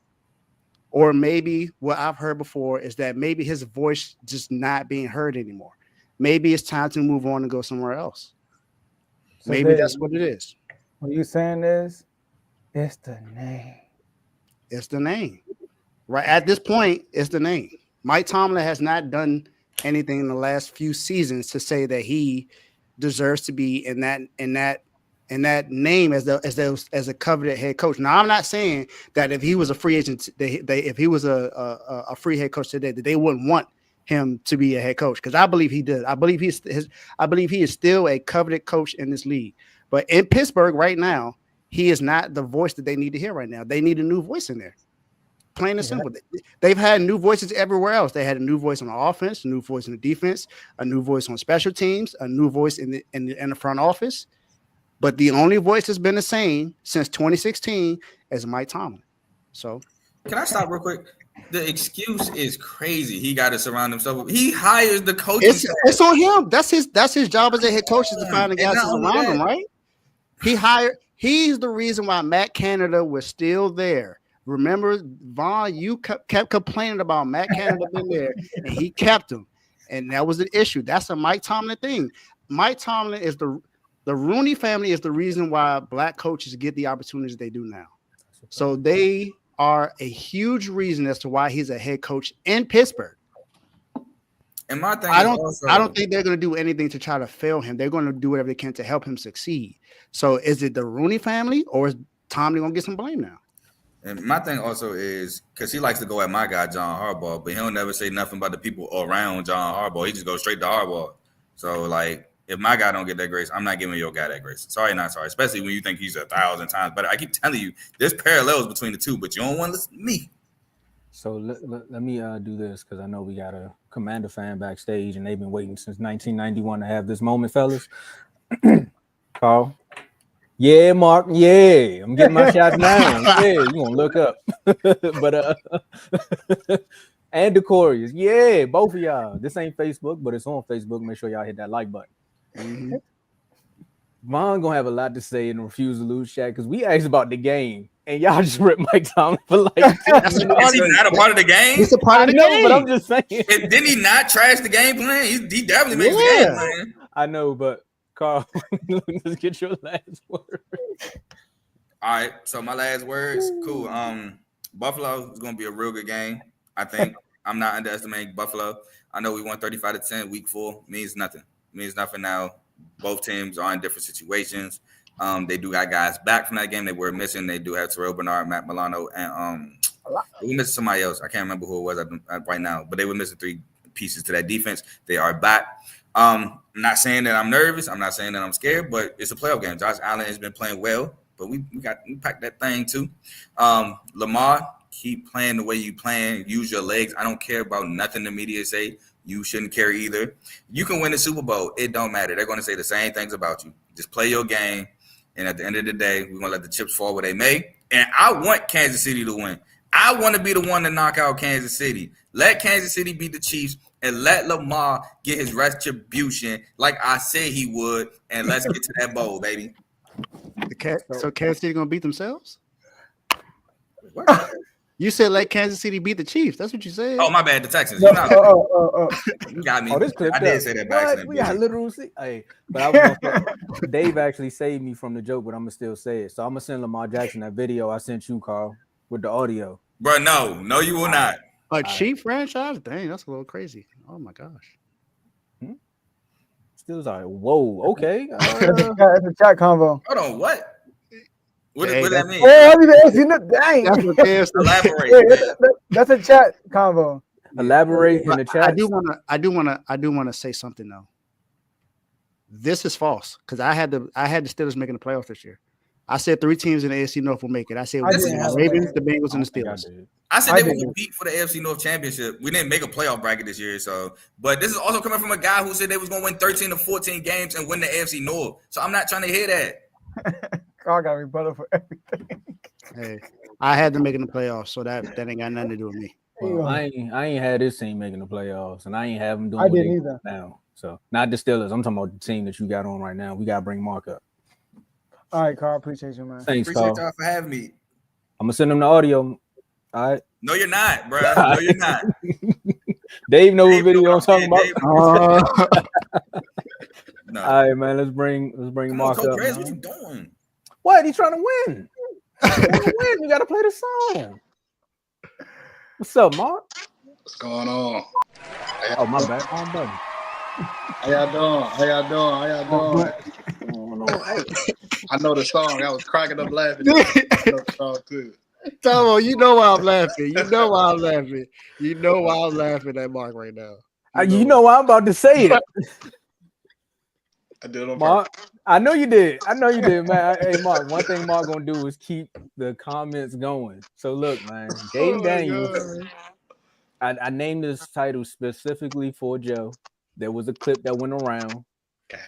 Or maybe what I've heard before is that maybe his voice just not being heard anymore. Maybe it's time to move on and go somewhere else. So Maybe that's what it is. What you saying is, it's the name. It's the name. Right at this point, it's the name. Mike Tomlin has not done anything in the last few seasons to say that he deserves to be in that name as a coveted head coach. Now, I'm not saying that if he was a free agent, if he was a free head coach today, that they wouldn't want him to be a head coach, because I believe he did. I believe he is still a coveted coach in this league. But in Pittsburgh right now, he is not the voice that they need to hear right now. They need a new voice in there. Plain and simple. They've had new voices everywhere else. They had a new voice on the offense, a new voice in the defense, a new voice on special teams, a new voice in the front office. But the only voice that's been the same since 2016 is Mike Tomlin. So, can I stop real quick? The excuse is crazy. He got to surround himself with. He hires the coaches. It's on him. That's his job as a head coach, is to find the guys to surround him, right? He's the reason why Matt Canada was still there. Remember, Vaughn, you kept complaining about Matt Canada being there, and he kept him. And that was the issue. That's a Mike Tomlin thing. Mike Tomlin is the Rooney family is the reason why black coaches get the opportunities they do now. So they are a huge reason as to why he's a head coach in Pittsburgh. And my thing, I don't think they're going to do anything to try to fail him. They're going to do whatever they can to help him succeed. So is it the Rooney family, or is Tomlin going to get some blame now? And my thing also is, because he likes to go at my guy, John Harbaugh, but he'll never say nothing about the people around John Harbaugh. He just goes straight to Harbaugh. So, like, if my guy don't get that grace, I'm not giving your guy that grace. Sorry, not sorry. Especially when you think he's 1,000 times better. I keep telling you, there's parallels between the two, but you don't want to listen to me. So let me do this, because I know we got a Commander fan backstage, and they've been waiting since 1991 to have this moment, fellas. Carl. Yeah, Mark. Yeah, I'm getting my shots now. Yeah, you gonna look up. But and Decorius. Yeah, both of y'all. This ain't Facebook, but it's on Facebook. Make sure y'all hit that like button. Mm-hmm. Vaughn gonna have a lot to say in the Refuse to Lose chat, because we asked about the game, and y'all just ripped Mike Tomlin for like. Is he not a part of the game? He's a part of the game. But I'm just saying. Didn't he not trash the game plan? He definitely makes the game plan. I know, but Carl, let's get your last word. All right, so my last words, cool. Buffalo is gonna be a real good game. I think I'm not underestimating Buffalo. I know we won 35-10 week 4. Means nothing. Means nothing now. Both teams are in different situations. They do got guys back from that game they were missing. They do have Terrell Bernard, Matt Milano, and we were missing somebody else. I can't remember who it was right now, but they were missing 3 pieces to that defense. They are back. I'm not saying that I'm nervous. I'm not saying that I'm scared, but it's a playoff game. Josh Allen has been playing well, but we packed that thing too. Lamar, keep playing the way you playing. Use your legs. I don't care about nothing the media say. You shouldn't care either. You can win the Super Bowl. It don't matter. They're going to say the same things about you. Just play your game, and at the end of the day, we're going to let the chips fall where they may. And I want Kansas City to win. I want to be the one to knock out Kansas City. Let Kansas City beat the Chiefs, and let Lamar get his retribution like I said he would, and let's get to that bowl, baby. So Kansas City going to beat themselves? You said let Kansas City beat the Chiefs. That's what you said. Oh, my bad. The Texans. You got me. This clip I did say that by accident. We got literal. Hey, but I was gonna say, Dave actually saved me from the joke, but I'm gonna still say it. So I'm gonna send Lamar Jackson that video I sent you, Carl, with the audio. Bro, no, you will not. A Chief franchise? Dang, that's a little crazy. Oh my gosh. Still like, whoa, okay. That's a chat combo. Hold on, what? What does that mean? Elaborate. That's a chat combo. Elaborate in the chat. I do want to say something though. This is false, because I had the Steelers making the playoffs this year. I said 3 teams in the AFC North will make it. I said the Ravens, the Bengals, and the Steelers. I said I they didn't. would beat for the AFC North Championship. We didn't make a playoff bracket this year, so. But this is also coming from a guy who said they was going to win 13 to 14 games and win the AFC North. So I'm not trying to hear that. Carl got rebuttal for everything. Hey, I had them making the playoffs, so that ain't got nothing to do with me. Well, I ain't had this team making the playoffs, and I ain't have them doing I what they didn't do either. now. So not the Steelers. I'm talking about the team that you got on right now. We gotta bring Mark up. All right, Carl. Appreciate you, man. Thanks, Appreciate Carl. y'all for having me. I'm gonna send them the audio. All right. No, you're not, bro. No, you're not. Dave knows what Dave video know I'm talking about. Dave knows. No. All right, man. Let's bring Come on, Mark up. Crazy, what Man. you doing? What? He's trying to win. You gotta play the song. What's up, Mark? What's going on? Oh, my bad. Wrong button. How y'all doing? I know the song. I was cracking up laughing. I know the song too. Tomo, you know why I'm laughing. You know why I'm laughing. You know why I'm laughing at Mark right now. You know why I'm about to say it. I did it on Mark, purpose. I know you did, man. Hey, Mark, one thing Mark gonna do is keep the comments going. So look, man, Jaden Daniels. I named this title specifically for Joe. There was a clip that went around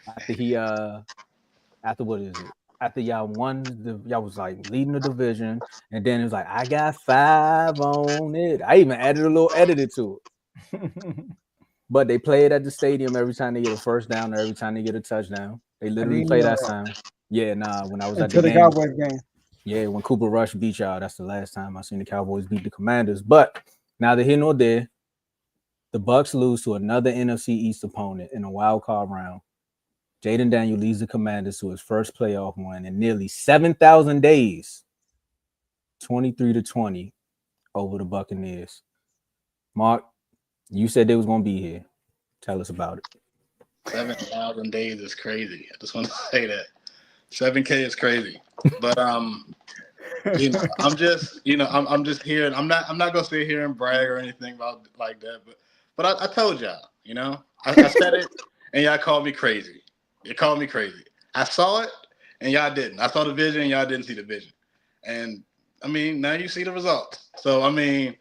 after he after what is it? After y'all won, y'all was like leading the division, and then it was like, I got 5 on it. I even added a little edited to it. But they play it at the stadium every time they get a first down or every time they get a touchdown. They literally play that sound. Yeah, when I was at the game. Cowboys game. Yeah, when Cooper Rush beat y'all, that's the last time I seen the Cowboys beat the Commanders. But neither here nor there, the Bucs lose to another NFC East opponent in a wild card round. Jaden Daniel leads the Commanders to his first playoff win in nearly 7,000 days, 23-20 over the Buccaneers. Mark, you said they was going to be here. Tell us about it. 7,000 days is crazy. I just want to say that 7K is crazy. But I'm just here. I'm not gonna sit here and brag or anything about like that. But I told y'all, I said it, and y'all called me crazy. You called me crazy. I saw it, and y'all didn't. I saw the vision, and y'all didn't see the vision. And I mean, now you see the results. So I mean,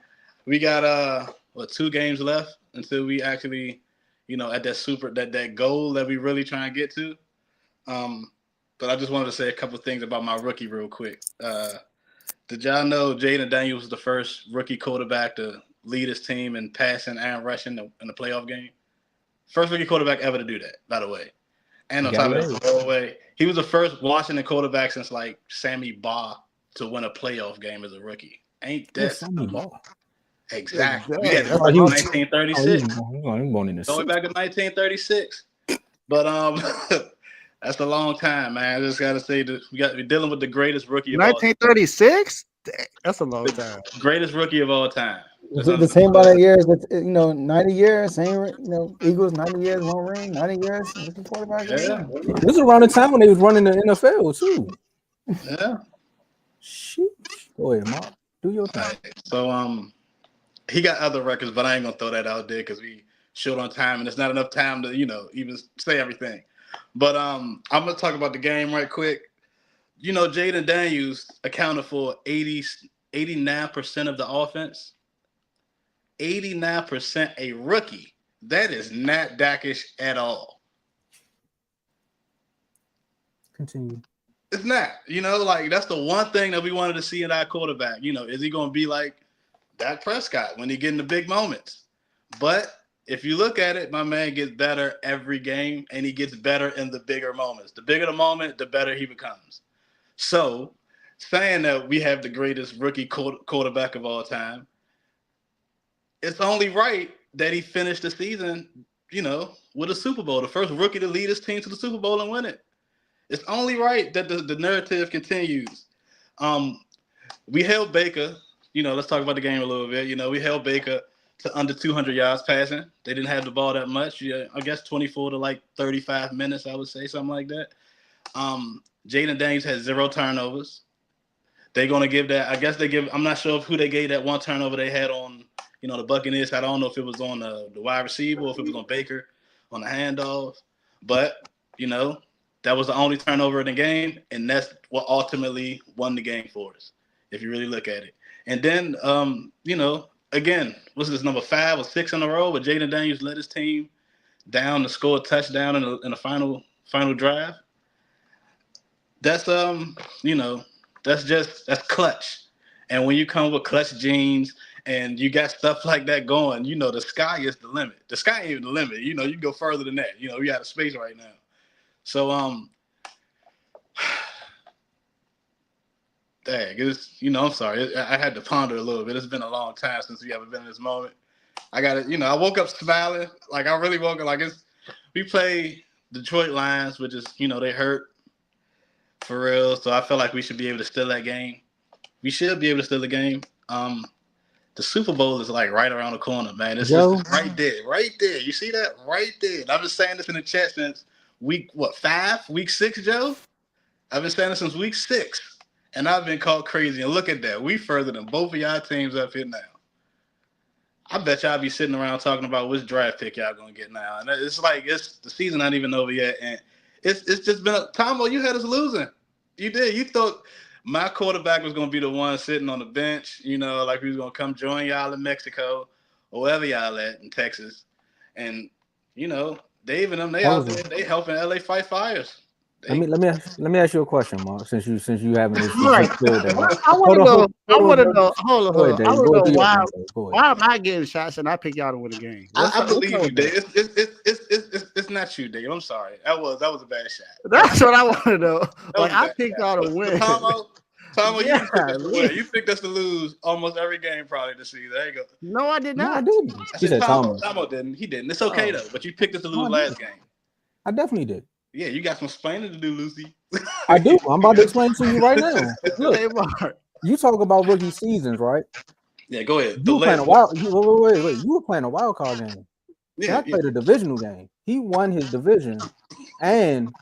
we got 2 games left until we actually, at that goal that we really trying to get to. But I just wanted to say a couple of things about my rookie real quick. Did y'all know Jaden Daniels was the first rookie quarterback to lead his team in passing and rushing in the playoff game? First rookie quarterback ever to do that, by the way. And on top of that, by the way, he was the first Washington quarterback since like Sammy Baugh to win a playoff game as a rookie. Ain't that Sammy Baugh? Exactly. Yeah, We had 1936. Going back to 1936. But that's a long time, man. I just gotta say that we're dealing with the greatest rookie of all time. 1936? That's a long time. Greatest rookie of all time. The same amount of years that 90 years, same Eagles, 90 years, one ring, 90 years, rookie quarterback. Yeah. This was around the time when they was running the NFL too. Yeah. Shit. Go ahead, Mark. Do your thing. Right. So he got other records, but I ain't gonna throw that out there because we short on time and it's not enough time to, even say everything. But I'm gonna talk about the game right quick. Jaden Daniels accounted for 89% of the offense. 89% a rookie. That is not Dakish at all. Continue. It's not. That's the one thing that we wanted to see in our quarterback. Is he going to be like Dak Prescott when he get in the big moments? But if you look at it, my man gets better every game, and he gets better in the bigger moments. The bigger the moment, the better he becomes. So, saying that we have the greatest rookie quarterback of all time, it's only right that he finished the season, with a Super Bowl, the first rookie to lead his team to the Super Bowl and win it. It's only right that the narrative continues. We held Baker, let's talk about the game a little bit. We held Baker to under 200 yards passing. They didn't have the ball that much. I guess 24 to like 35 minutes, I would say, something like that. Jaden Daniels had 0 turnovers. They're going to give that. I'm not sure who they gave that one turnover they had on, the Buccaneers. I don't know if it was on the wide receiver or if it was on Baker on the handoff. But, that was the only turnover in the game, and that's what ultimately won the game for us, if you really look at it. And then, again, what's this, number 5 or 6 in a row? But Jaden Daniels led his team down to score a touchdown in the final drive. That's that's clutch. And when you come with clutch genes and you got stuff like that going, the sky is the limit. The sky ain't even the limit. You can go further than that. We out of space right now. So dang, I'm sorry. I had to ponder a little bit. It's been a long time since we ever been in this moment. I got it. I woke up smiling. Like I really woke up like we play Detroit Lions, which is, they hurt for real. So I feel like we should be able to steal that game. We should be able to steal the game. The Super Bowl is like right around the corner, man. It's just right there, right there. You see that? Right there. And I've been saying this in the chat since week 6, Joe? I've been saying this since week 6. And I've been called crazy. And look at that. We further than both of y'all teams up here now. I bet y'all be sitting around talking about which draft pick y'all gonna get now. And it's like the season not even over yet. And it's just been Tomo, you had us losing. You did. You thought my quarterback was gonna be the one sitting on the bench, like he was gonna come join y'all in Mexico or wherever y'all at in Texas. And Dave and them, they out there, they helping LA fight fires. Let me ask you a question, Mark. Since you having this, Right. I want to know. Hold on. Why am I getting shots and I pick y'all to win the game? I believe you, Dave. It's not you, Dave. I'm sorry. That was a bad shot. That's what I want to know. Like I picked y'all to win. Tomo, you picked us to win. You picked us to lose almost every game probably this season. There you go. No, I did not. No, I didn't. He said Tomo didn't. He didn't. It's okay though. But you picked us to lose last game. I definitely did. Yeah, you got some explaining to do, Lucy. I do. I'm about to explain to you right now. Look, you talk about rookie seasons, right? Yeah, go ahead. You were playing a wild. Wait. You were playing a wild card game. Yeah, I played a divisional game. He won his division and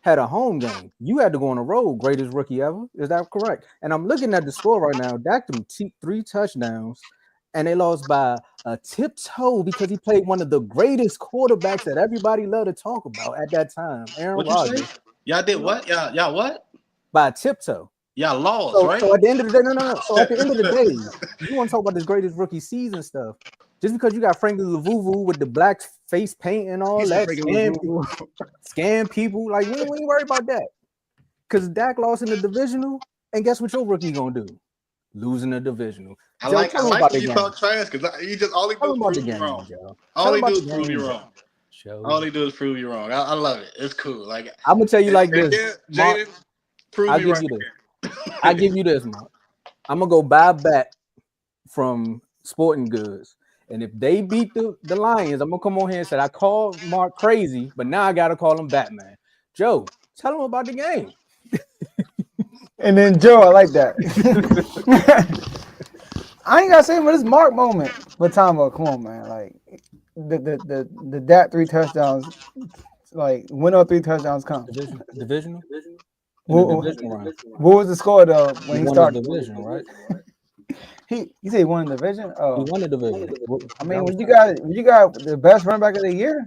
had a home game. You had to go on the road. Greatest rookie ever. Is that correct? And I'm looking at the score right now. Dak threw 3 touchdowns, and they lost by a tiptoe because he played one of the greatest quarterbacks that everybody loved to talk about at that time, Aaron Rodgers. Y'all did what? Y'all what? By a tiptoe. Y'all lost, right? So at the end of the day, no. So at the end of the day, you want to talk about this greatest rookie season stuff. Just because you got Frankie Lavuvu with the black face paint and all that, scam people, like we ain't worried about that. Because Dak lost in the divisional, and guess what your rookie gonna do? Losing the divisional. I like when you talk trash because you just all he do is prove you wrong. All he do is prove you wrong. All he do is prove you wrong. I love it. It's cool. Like I'm gonna tell you like this, Jaden, prove me right. I give you this, Mark. I'm gonna go buy a bat from Sporting Goods, and if they beat the Lions, I'm gonna come on here and say I called Mark crazy, but now I gotta call him Batman. Joe, tell him about the game. And then Joe, I like that. I ain't gotta say but it's Mark moment. But Tomo, come on, man. Like the Dak 3 touchdowns, like when all 3 touchdowns come. Divisional? What was the score though when he started? Division, right? You say he won the division? Oh, he won the division. I mean, when you got the best running back of the year,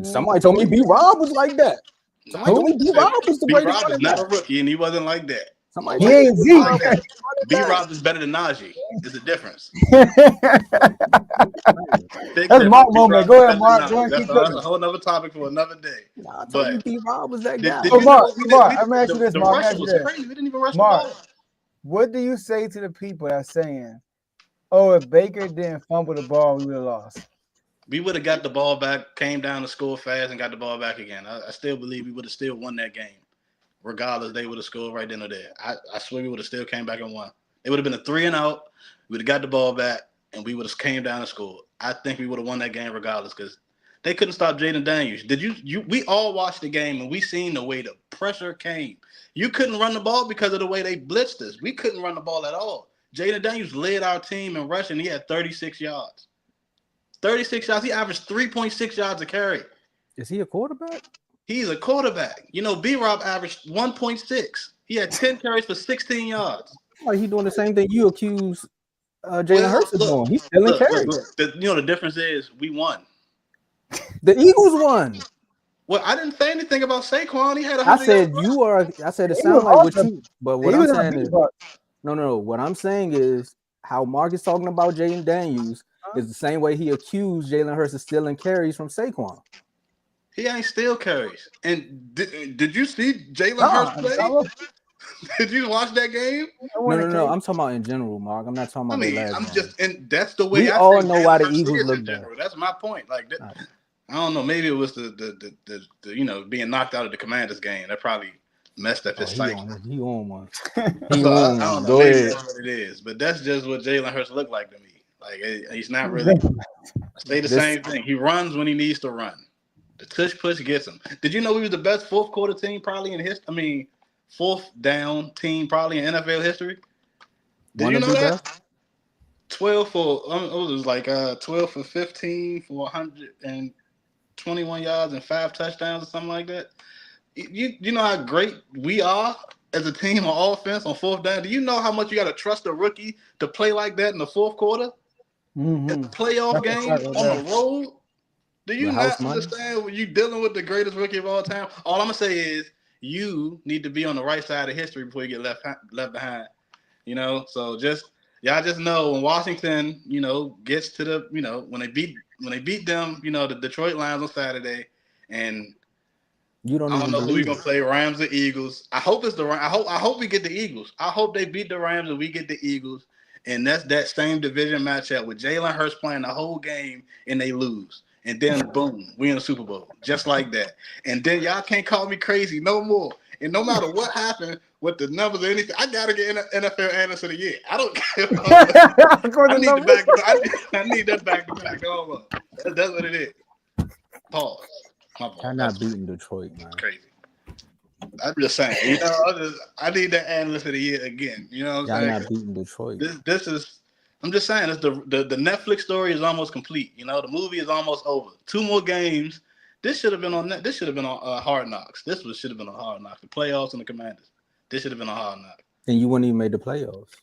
Somebody told me B. Rob was like that. Somebody told me B. Rob was the greatest running back. Not a rookie, and he wasn't like that. He ain't Zeke. B. Rob is better than Najee. There's a difference. That's Mark moment. Go ahead, Mark. That's a whole other topic for another day. Nah, but B. Rob was that guy. Mark, I'm gonna ask you this, Mark. Crazy. We didn't even rush Mark, the ball. what do you say to the people that's saying, "Oh, if Baker didn't fumble the ball, we would have lost"? We would have got the ball back, came down to score fast, and got the ball back again. I still believe we would have still won that game. Regardless, they would have scored right then or there. I swear we would have still came back and won. It would have been a 3 and out. We would have got the ball back, and we would have came down and scored. I think we would have won that game regardless because they couldn't stop Jaden Daniels. We all watched the game, and we seen the way the pressure came. You couldn't run the ball because of the way they blitzed us. We couldn't run the ball at all. Jaden Daniels led our team in rushing. He had 36 yards. 36 yards. He averaged 3.6 yards a carry. Is he a quarterback? He's a quarterback. B-Rob averaged 1.6. He had 10 carries for 16 yards. Like he doing the same thing you accuse Jalen Hurts of doing. He's stealing carries. The difference is we won. The Eagles won. Well, I didn't say anything about Saquon. He had a. I said you are. I said it sounds like what you. But what I'm saying is no. What I'm saying is how Mark is talking about Jaden Daniels is the same way he accused Jalen Hurts of stealing carries from Saquon. He ain't steal carries. And did you see Jalen Hurts play? Did you watch that game? No. I'm talking about in general, Mark. I'm not talking about their last I'm game. just, and that's the way We I all think know why the Jalen Hurts Eagles is look in bad. general. That's my point. Like, I don't know. Maybe it was the being knocked out of the Commanders game that probably messed up his psyche. He on one. So I don't know. Maybe that's what it is. But that's just what Jalen Hurts looked like to me. Like, he's not really. Say the same thing. He runs when he needs to run. The tush push gets him. Did you know we was the best fourth quarter team probably in history? I mean, fourth down team probably in NFL history. Did you know that? 12 for it was like 12 for 15 for 121 yards and 5 touchdowns or something like that. You know how great we are as a team on offense on fourth down. Do you know how much you got to trust a rookie to play like that in the fourth quarter? At the playoff game on the road. Do you not understand when you're dealing with the greatest rookie of all time? All I'm gonna say is you need to be on the right side of history before you get left behind. You know, so y'all just know when Washington, gets to the, when they beat them, the Detroit Lions on Saturday, and I don't know who we gonna play, Rams or Eagles. I hope it's the I hope we get the Eagles. I hope they beat the Rams and we get the Eagles, and that's that same division matchup with Jalen Hurts playing the whole game and they lose. And then boom, we in the Super Bowl, just like that. And then y'all can't call me crazy no more. And no matter what happened with the numbers or anything, I gotta get NFL Analyst of the Year. I don't care. I need that back to back. That's what it is. Pause. I'm not beating Detroit, man. Crazy. I'm just saying. I need that Analyst of the Year again. You know what I'm saying? I'm not beating Detroit. This is. I'm just saying, it's the Netflix story is almost complete. The movie is almost over. 2 more games. This should have been on Hard Knocks. Should have been on Hard Knocks. The playoffs and the Commanders. This should have been on Hard Knocks. And you wouldn't even make the playoffs.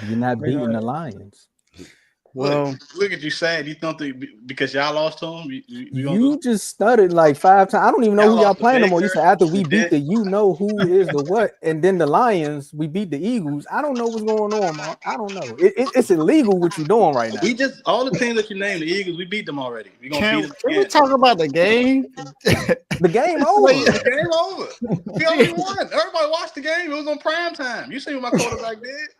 You're not beating the Lions. Well, look at you sad. You don't think because y'all lost to them? You just stuttered like 5 times. I don't even know who y'all playing no more. You said after we beat the who is the what, and then the Lions, we beat the Eagles. I don't know what's going on, Mark. I don't know. It's illegal what you're doing right now. We just all the teams that you named, the Eagles, we beat them already. We gonna beat them. Can we talk about the game? The game over. The game over. We already won. Everybody watched the game. It was on prime time. You see what my quarterback did?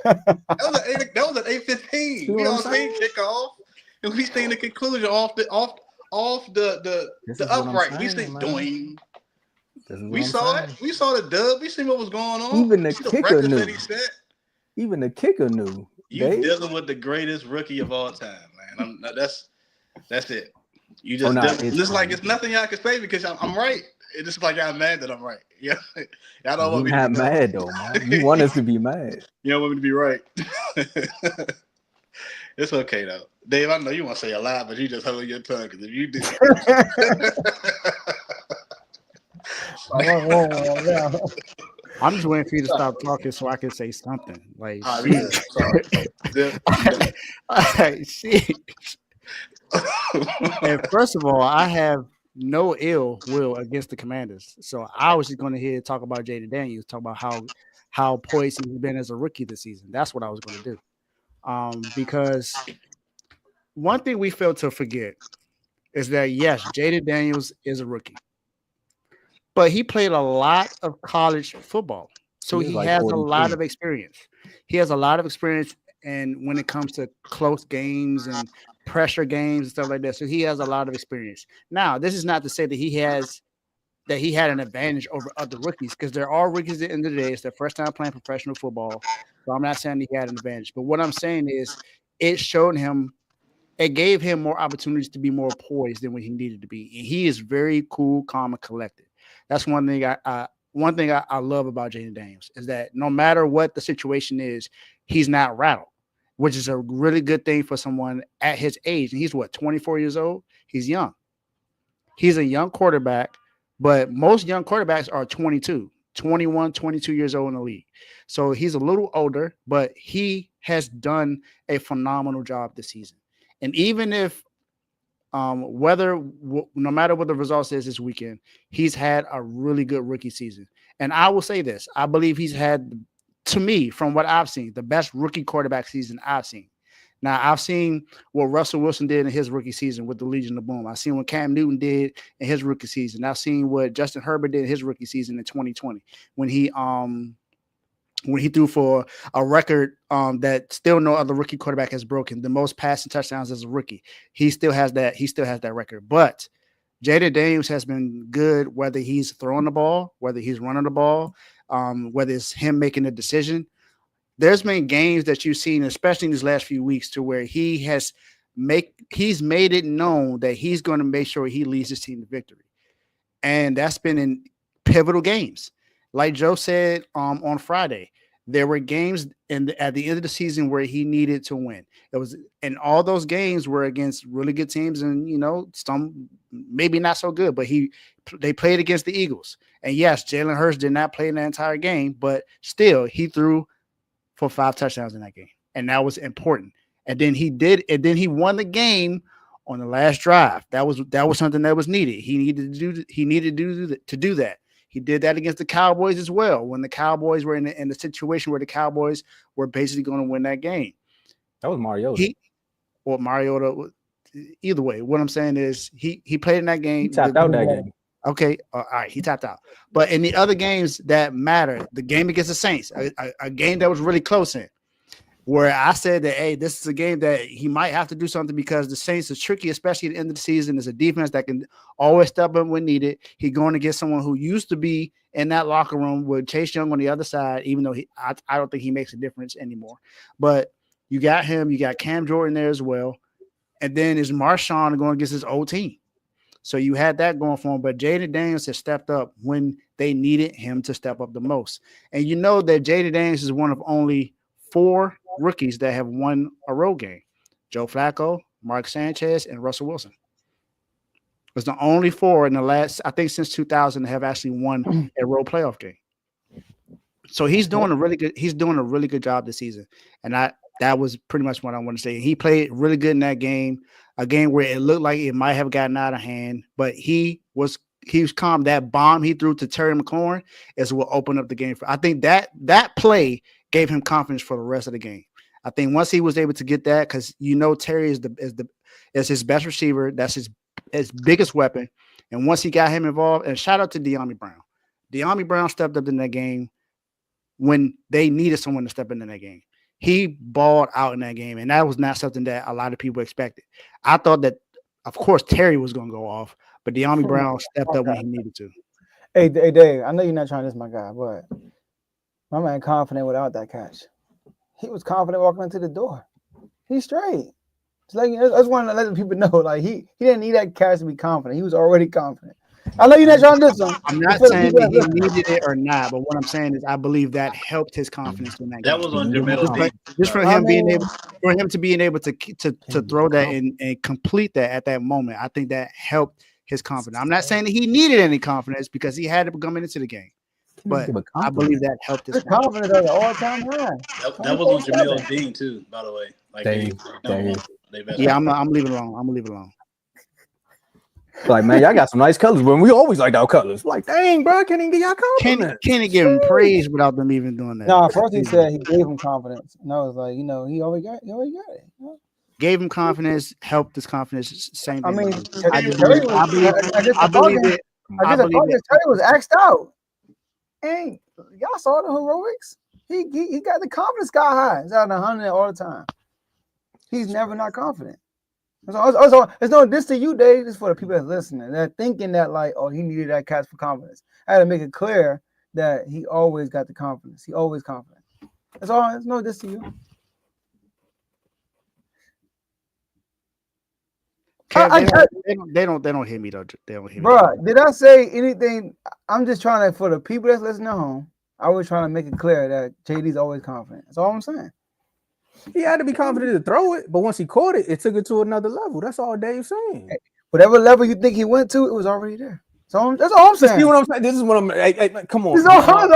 That was at 8:15. We all seen kickoff, and we seen the conclusion off the upright. We seen doing. We saw it. We saw the dub. We seen what was going on. Even the kicker knew. Even the kicker knew. You dealing with the greatest rookie of all time, man. That's it. You just it's like it's nothing y'all can say because I'm right. It's just like y'all mad that I'm right. Yeah, y'all don't want me to be mad though, man. You want us to be mad. You don't want me to be right. It's okay though, Dave. I know you want to say a lot, but you just hold your tongue because if you do, I'm just waiting for you to stop talking so I can say something. Like, and first of all, I have no ill will against the Commanders. So I was just going to hear talk about Jaden Daniels, talk about how poised he's been as a rookie this season. That's what I was going to do. Because one thing we failed to forget is that, yes, Jaden Daniels is a rookie. But he played a lot of college football. So he has a lot of experience. He has a lot of experience and when it comes to close games and pressure games and stuff like that. So he has a lot of experience. Now, this is not to say that he had an advantage over other rookies, because there are rookies at the end of the day. It's their first time playing professional football. So I'm not saying he had an advantage. But what I'm saying is it gave him more opportunities to be more poised than what he needed to be. And he is very cool, calm, and collected. That's one thing I love about Jaden Daniels is that no matter what the situation is, he's not rattled, which is a really good thing for someone at his age. And he's 24 years old? He's young. He's a young quarterback, but most young quarterbacks are 22, 21, 22 years old in the league. So he's a little older, but he has done a phenomenal job this season. And even if no matter what the results is this weekend, he's had a really good rookie season. And I will say this, I believe he's had to me, from what I've seen, the best rookie quarterback season I've seen. Now, I've seen what Russell Wilson did in his rookie season with the Legion of Boom. I've seen what Cam Newton did in his rookie season. I've seen what Justin Herbert did in his rookie season in 2020 when he threw for a record that still no other rookie quarterback has broken, the most passing touchdowns as a rookie. He still has that record. But Jaden Daniels has been good, whether he's throwing the ball, whether he's running the ball, whether it's him making a decision. There's been games that you've seen, especially in these last few weeks, to where he's made it known that he's going to make sure he leads his team to victory. And that's been in pivotal games. Like Joe said on Friday, there were games at the end of the season where he needed to win. And all those games were against really good teams and, some maybe not so good, but they played against the Eagles. And yes, Jalen Hurts did not play in the entire game, but still he threw for 5 touchdowns in that game. And that was important. And then he won the game on the last drive. That was something that was needed. He needed to do that. He did that against the Cowboys as well, when the Cowboys were in the situation where the Cowboys were basically going to win that game. That was Mariota. Mariota, either way, what I'm saying is he played in that game. He tapped out that game. Okay, all right, he tapped out. But in the other games that matter, the game against the Saints, a game that was really close in, where I said that, hey, this is a game that he might have to do something because the Saints are tricky, especially at the end of the season. It's a defense that can always step up when needed. He's going to get someone who used to be in that locker room with Chase Young on the other side, even though I don't think he makes a difference anymore. But you got him. You got Cam Jordan there as well. And then is Marshawn going against his old team. So you had that going for him. But Jaden Daniels has stepped up when they needed him to step up the most. And you know that Jaden Daniels is one of only 4 rookies that have won a road game. Joe Flacco, Mark Sanchez, and Russell Wilson. It's the only 4 in the last, I think, since 2000 that have actually won a road playoff game. So he's doing a really good job this season. And that was pretty much what I want to say. He played really good in that game, a game where it looked like it might have gotten out of hand, but he was calm. That bomb he threw to Terry McLaurin is what opened up the game. I think that play gave him confidence for the rest of the game. I think once he was able to get that, because Terry is his best receiver, that's his biggest weapon. And once he got him involved, and shout out to De'Ami Brown. De'Ami Brown stepped up in that game when they needed someone to step into that game. He balled out in that game, and that was not something that a lot of people expected. I thought that, of course, Terry was going to go off, but De'Ami Brown stepped up when he needed to. Hey, Dave, I know you're not trying to diss my guy, but my man confident without that catch. He was confident walking into the door. He's straight. It's like, I just want to let the people know, like, he didn't need that catch to be confident. He was already confident. I know you're not trying to diss him. I'm not saying that he needed it or not, but what I'm saying is I believe that helped his confidence in that game. That was on Jamil. Just for him being able to throw that and complete that at that moment, I think that helped his confidence. I'm not saying that he needed any confidence because he had it coming into the game, but I believe that helped his confidence at an all-time high. That was on Jamil and Dean too, by the way. Like I'm leaving it alone. I'm gonna leave it alone. Like, man, y'all got some nice colors, but we always like our colors. Like, dang, bro, can't even get y'all confidence. Can't he give him praise without them even doing that? No, first he said he gave him confidence. And I was like, he always got it. Gave him confidence, helped his confidence. Same thing. I mean, I believe it. I guess Terry was axed out. Hey, y'all saw the heroics. He got the confidence sky high. It's out of 100 all the time. He's never not confident. So it's no diss to you, Dave. It's for the people that's listening. They're thinking that, like, oh, he needed that catch for confidence. I had to make it clear that he always got the confidence. He always confident. That's all. It's no diss to you. They don't hear me though. They don't hear me. Bro, did I say anything? I'm just trying to, for the people that's listening at home, I was trying to make it clear that JD's always confident. That's all I'm saying. He had to be confident to throw it, but once he caught it, it took it to another level. That's all Dave's saying. Whatever level you think he went to, it was already there. So that's all I'm saying. See what I'm saying? This is what I'm. Hey, come on. I'm out.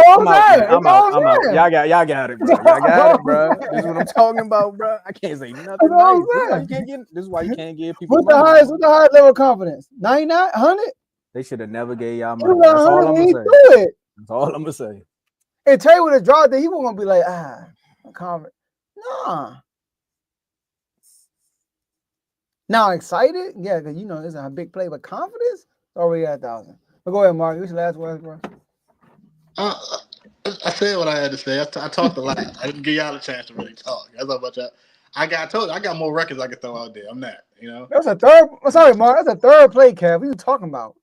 I'm out. Y'all got it, bro. Y'all got it, bro. This is what I'm talking about, bro. I can't say nothing. Nice. This is why you can't give people. What's the highest level of confidence? 99, 100. They should have never gave y'all money. That's all I'm gonna say. That's all I'm gonna say. If Terry would have dropped it, he wasn't gonna be like, I'm confident. Nah. Now excited? Yeah, because it's a big play, but confidence already at 1,000. But go ahead, Mark. What's your last word, bro? I said what I had to say. I talked a lot. I didn't give y'all a chance to really talk. That's how about that. I told you, I got more records I could throw out there. I'm not, That's a third. Sorry, Mark. That's a third play, Kev. What are you talking about?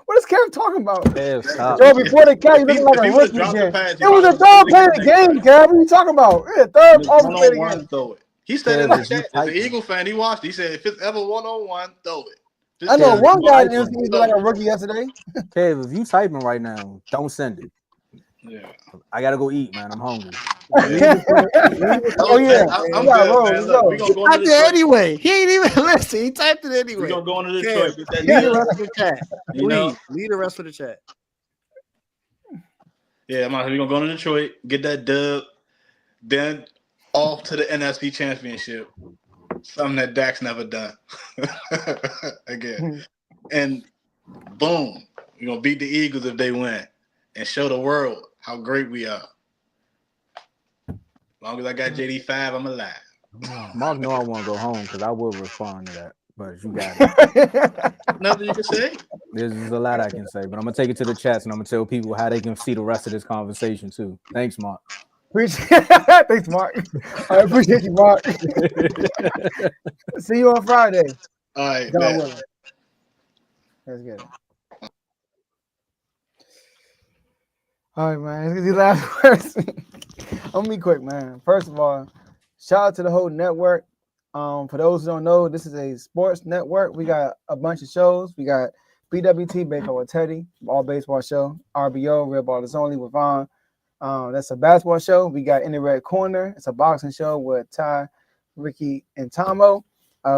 What is Kev talking about? Kev, stop. Yo, before the Kev, you looking like a rookie again. It was a third play of the game, Kev. What are you talking about? It's a third offensive play of the game. Throw it. He said Kev, it like is you that. As an typing? Eagle fan, he watched. He said, if it's ever 1-on-1, throw it. I know Kev, one you guy in the typing? NFC looked like a rookie yesterday. Kev, if you typing right now, don't send it. Yeah. I gotta go eat, man. I'm hungry. Oh yeah, I'm we gotta good, roll. man. Let's Look, go. we gonna go Typed into it Detroit. anyway. He ain't even listen. He typed it anyway. We gonna go into Kev, Detroit. Get that lead the dub. rest of the chat. You know? Please, lead the rest of the chat. Yeah, we gonna go into Detroit, get that dub, then off to the NFC Championship. Something that Dak's never done again. And boom, we're gonna beat the Eagles if they win and show the world how great we are. As long as I got JD5, I'm alive. Mark know I want to go home because I will respond to that. But you got it. Nothing you can say. There's a lot I can say, but I'm gonna take it to the chats and I'm gonna tell people how they can see the rest of this conversation too. Thanks, Mark. Thanks, Mark. I appreciate you, Mark. See you on Friday. All right, God man. willing. Let's get it. All right, man. Let's get these last words. I'm gonna be quick, man. First of all, shout out to the whole network. For those who don't know, this is a sports network. We got a bunch of shows. We got BWT, Baseball with Teddy, all baseball show. RBO, Real Ball is Only with Vaughn. That's a basketball show. We got In the Red Corner. It's a boxing show with Ty, Ricky, and Tomo.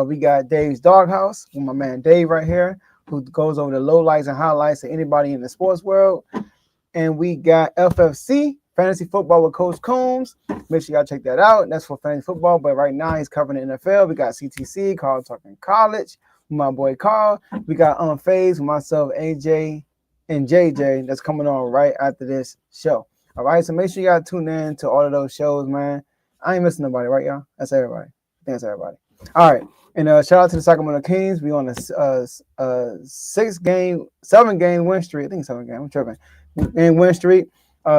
We got Dave's Doghouse with my man Dave right here, who goes over the lowlights and highlights of anybody in the sports world. And we got FFC, Fantasy Football with Coach Coombs. Make sure y'all check that out. That's for fantasy football. But right now he's covering the NFL. We got CTC, Carl talking college, with my boy Carl. We got Unfazed with myself, AJ, and JJ. That's coming on right after this show. All right, so make sure y'all tune in to all of those shows, man. I ain't missing nobody, right, y'all? That's everybody. I think that's everybody. All right, and shout out to the Sacramento Kings. We on a 7-game win streak. I think 7 game. I'm tripping. And win streak.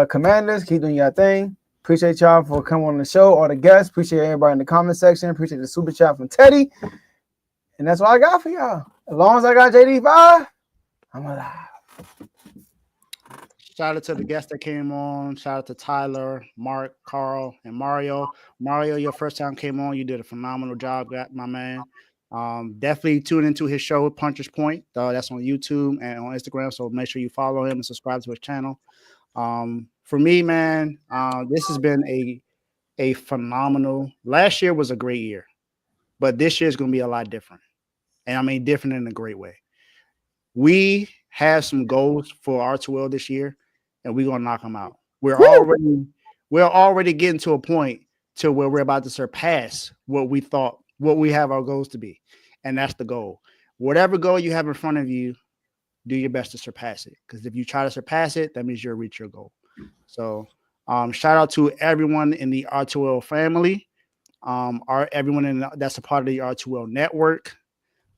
Commanders, keep doing your thing. Appreciate y'all for coming on the show. All the guests. Appreciate everybody in the comment section. Appreciate the super chat from Teddy. And that's all I got for y'all. As long as I got JD5, I'm alive. Shout out to the guests that came on. Shout out to Tyler, Mark, Carl, and Mario. Mario, your first time came on. You did a phenomenal job, my man. Definitely tune into his show, Puncher's Point. That's on YouTube and on Instagram. So make sure you follow him and subscribe to his channel. For me, man, this has been a phenomenal. Last year was a great year, but this year is going to be a lot different. And I mean, different in a great way. We have some goals for R2L this year, and we're gonna knock them out. We're already getting to a point to where we're about to surpass what we have our goals to be, and that's the goal. Whatever goal you have in front of you, do your best to surpass it. Because if you try to surpass it, that means you'll reach your goal. So, shout out to everyone in the R2L family, everyone that's a part of the R2L network.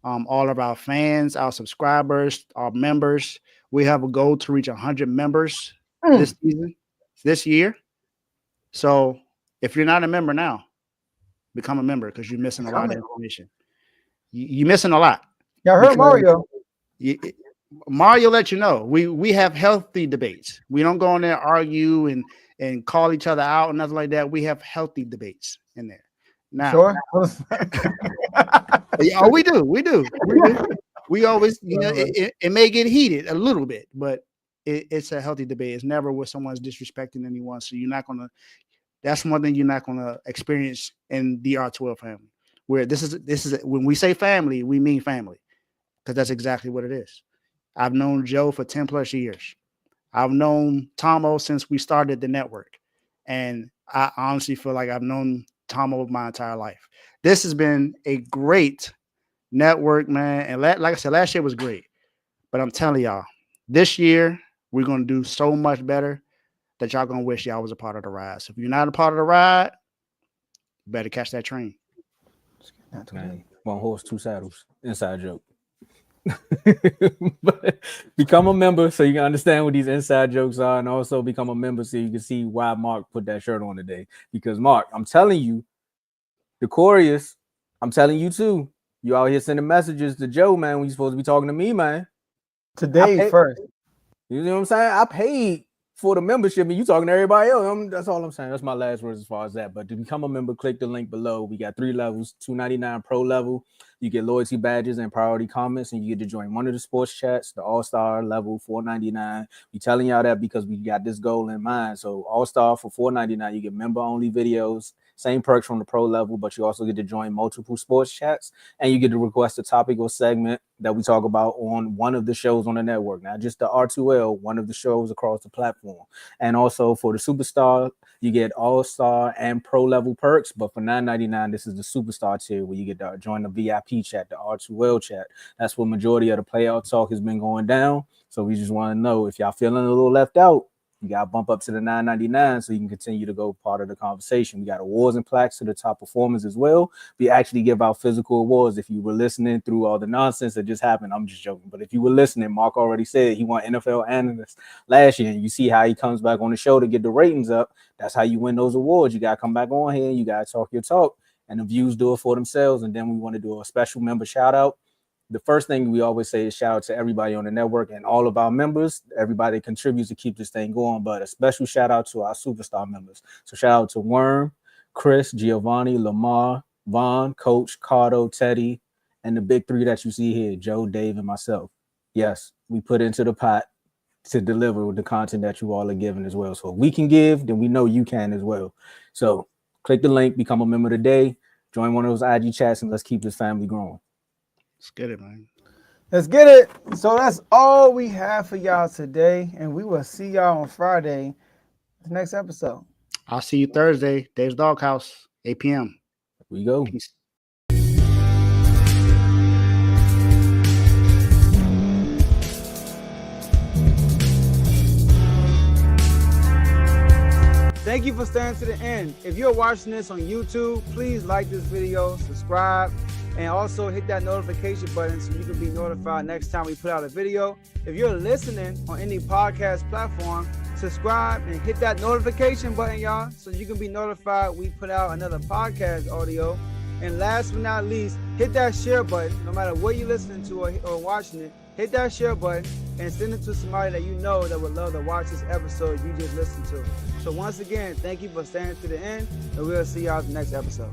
All of our fans, our subscribers, our members. We have a goal to reach 100 members this year. So if you're not a member now, become a member because you're missing a lot of information. You're missing a lot. Y'all heard Mario. Mario let you know. We have healthy debates. We don't go in there, argue and call each other out and nothing like that. We have healthy debates in there. Now, sure. Yeah, we do. We always, it may get heated a little bit, but it's a healthy debate. It's never where someone's disrespecting anyone. So that's one thing you're not gonna experience in the R12 family. Where this is when we say family, we mean family, because that's exactly what it is. I've known Joe for 10 plus years. I've known Tomo since we started the network, and I honestly feel like I've known Tomo my entire life. This has been a great network, man. And like I said, last year was great. But I'm telling y'all, this year we're going to do so much better. that y'all gonna wish y'all was a part of the ride. So if you're not a part of the ride, you better catch that train. Man, one horse, two saddles. Inside joke. But become a member so you can understand what these inside jokes are, and also become a member so you can see why Mark put that shirt on today. Because Mark, I'm telling you, the Corius, I'm telling you too, you out here sending messages to Joe, man, when you're supposed to be talking to me, man. Today first. You know what I'm saying? I paid for the membership and you talking to everybody else. That's all I'm saying. That's my last words as far as that. But to become a member, click the link below. We got 3 levels, $2.99 pro level. You get loyalty badges and priority comments, and you get to join one of the sports chats, the All-Star level, $4.99. We telling y'all that because we got this goal in mind. So All-Star for $4.99, you get member-only videos, same perks from the pro level, but you also get to join multiple sports chats, and you get to request a topic or segment that we talk about on one of the shows on the network, not just the R2L, one of the shows across the platform. And also for the Superstar, you get All-Star and pro level perks, but for $9.99, this is the Superstar tier where you get to join the VIP chat, the R2L chat. That's where majority of the playoff talk has been going down. So we just want to know if y'all feeling a little left out, you got to bump up to the $9.99 so you can continue to go part of the conversation. We got awards and plaques to the top performers as well. We actually give out physical awards. If you were listening through all the nonsense that just happened, I'm just joking. But if you were listening, Mark already said he won NFL analyst last year. And you see how he comes back on the show to get the ratings up. That's how you win those awards. You got to come back on here and you got to talk your talk. And the views do it for themselves. And then we want to do a special member shout out. The first thing we always say is shout out to everybody on the network and all of our members, everybody that contributes to keep this thing going, but a special shout out to our Superstar members. So shout out to Worm, Chris, Giovanni, Lamar, Vaughn, Coach, Cardo, Teddy, and the big 3 that you see here, Joe, Dave, and myself. Yes, we put into the pot to deliver the content that you all are giving as well. So if we can give, then we know you can as well. So click the link, become a member today, join one of those IG chats, and let's keep this family growing. Let's get it, man. Let's get it. So that's all we have for y'all today, and we will see y'all on Friday, the next episode. I'll see you Thursday, Dave's Doghouse, 8 p.m. Here we go. Peace. Thank you for staying to the end. If you're watching this on YouTube, please like this video, subscribe, and also hit that notification button so you can be notified next time we put out a video. If you're listening on any podcast platform, subscribe and hit that notification button, y'all, so you can be notified we put out another podcast audio. And last but not least, hit that share button. No matter what you're listening to or watching it, hit that share button and send it to somebody that you know that would love to watch this episode you just listened to. So once again, thank you for staying to the end, and we'll see y'all in the next episode.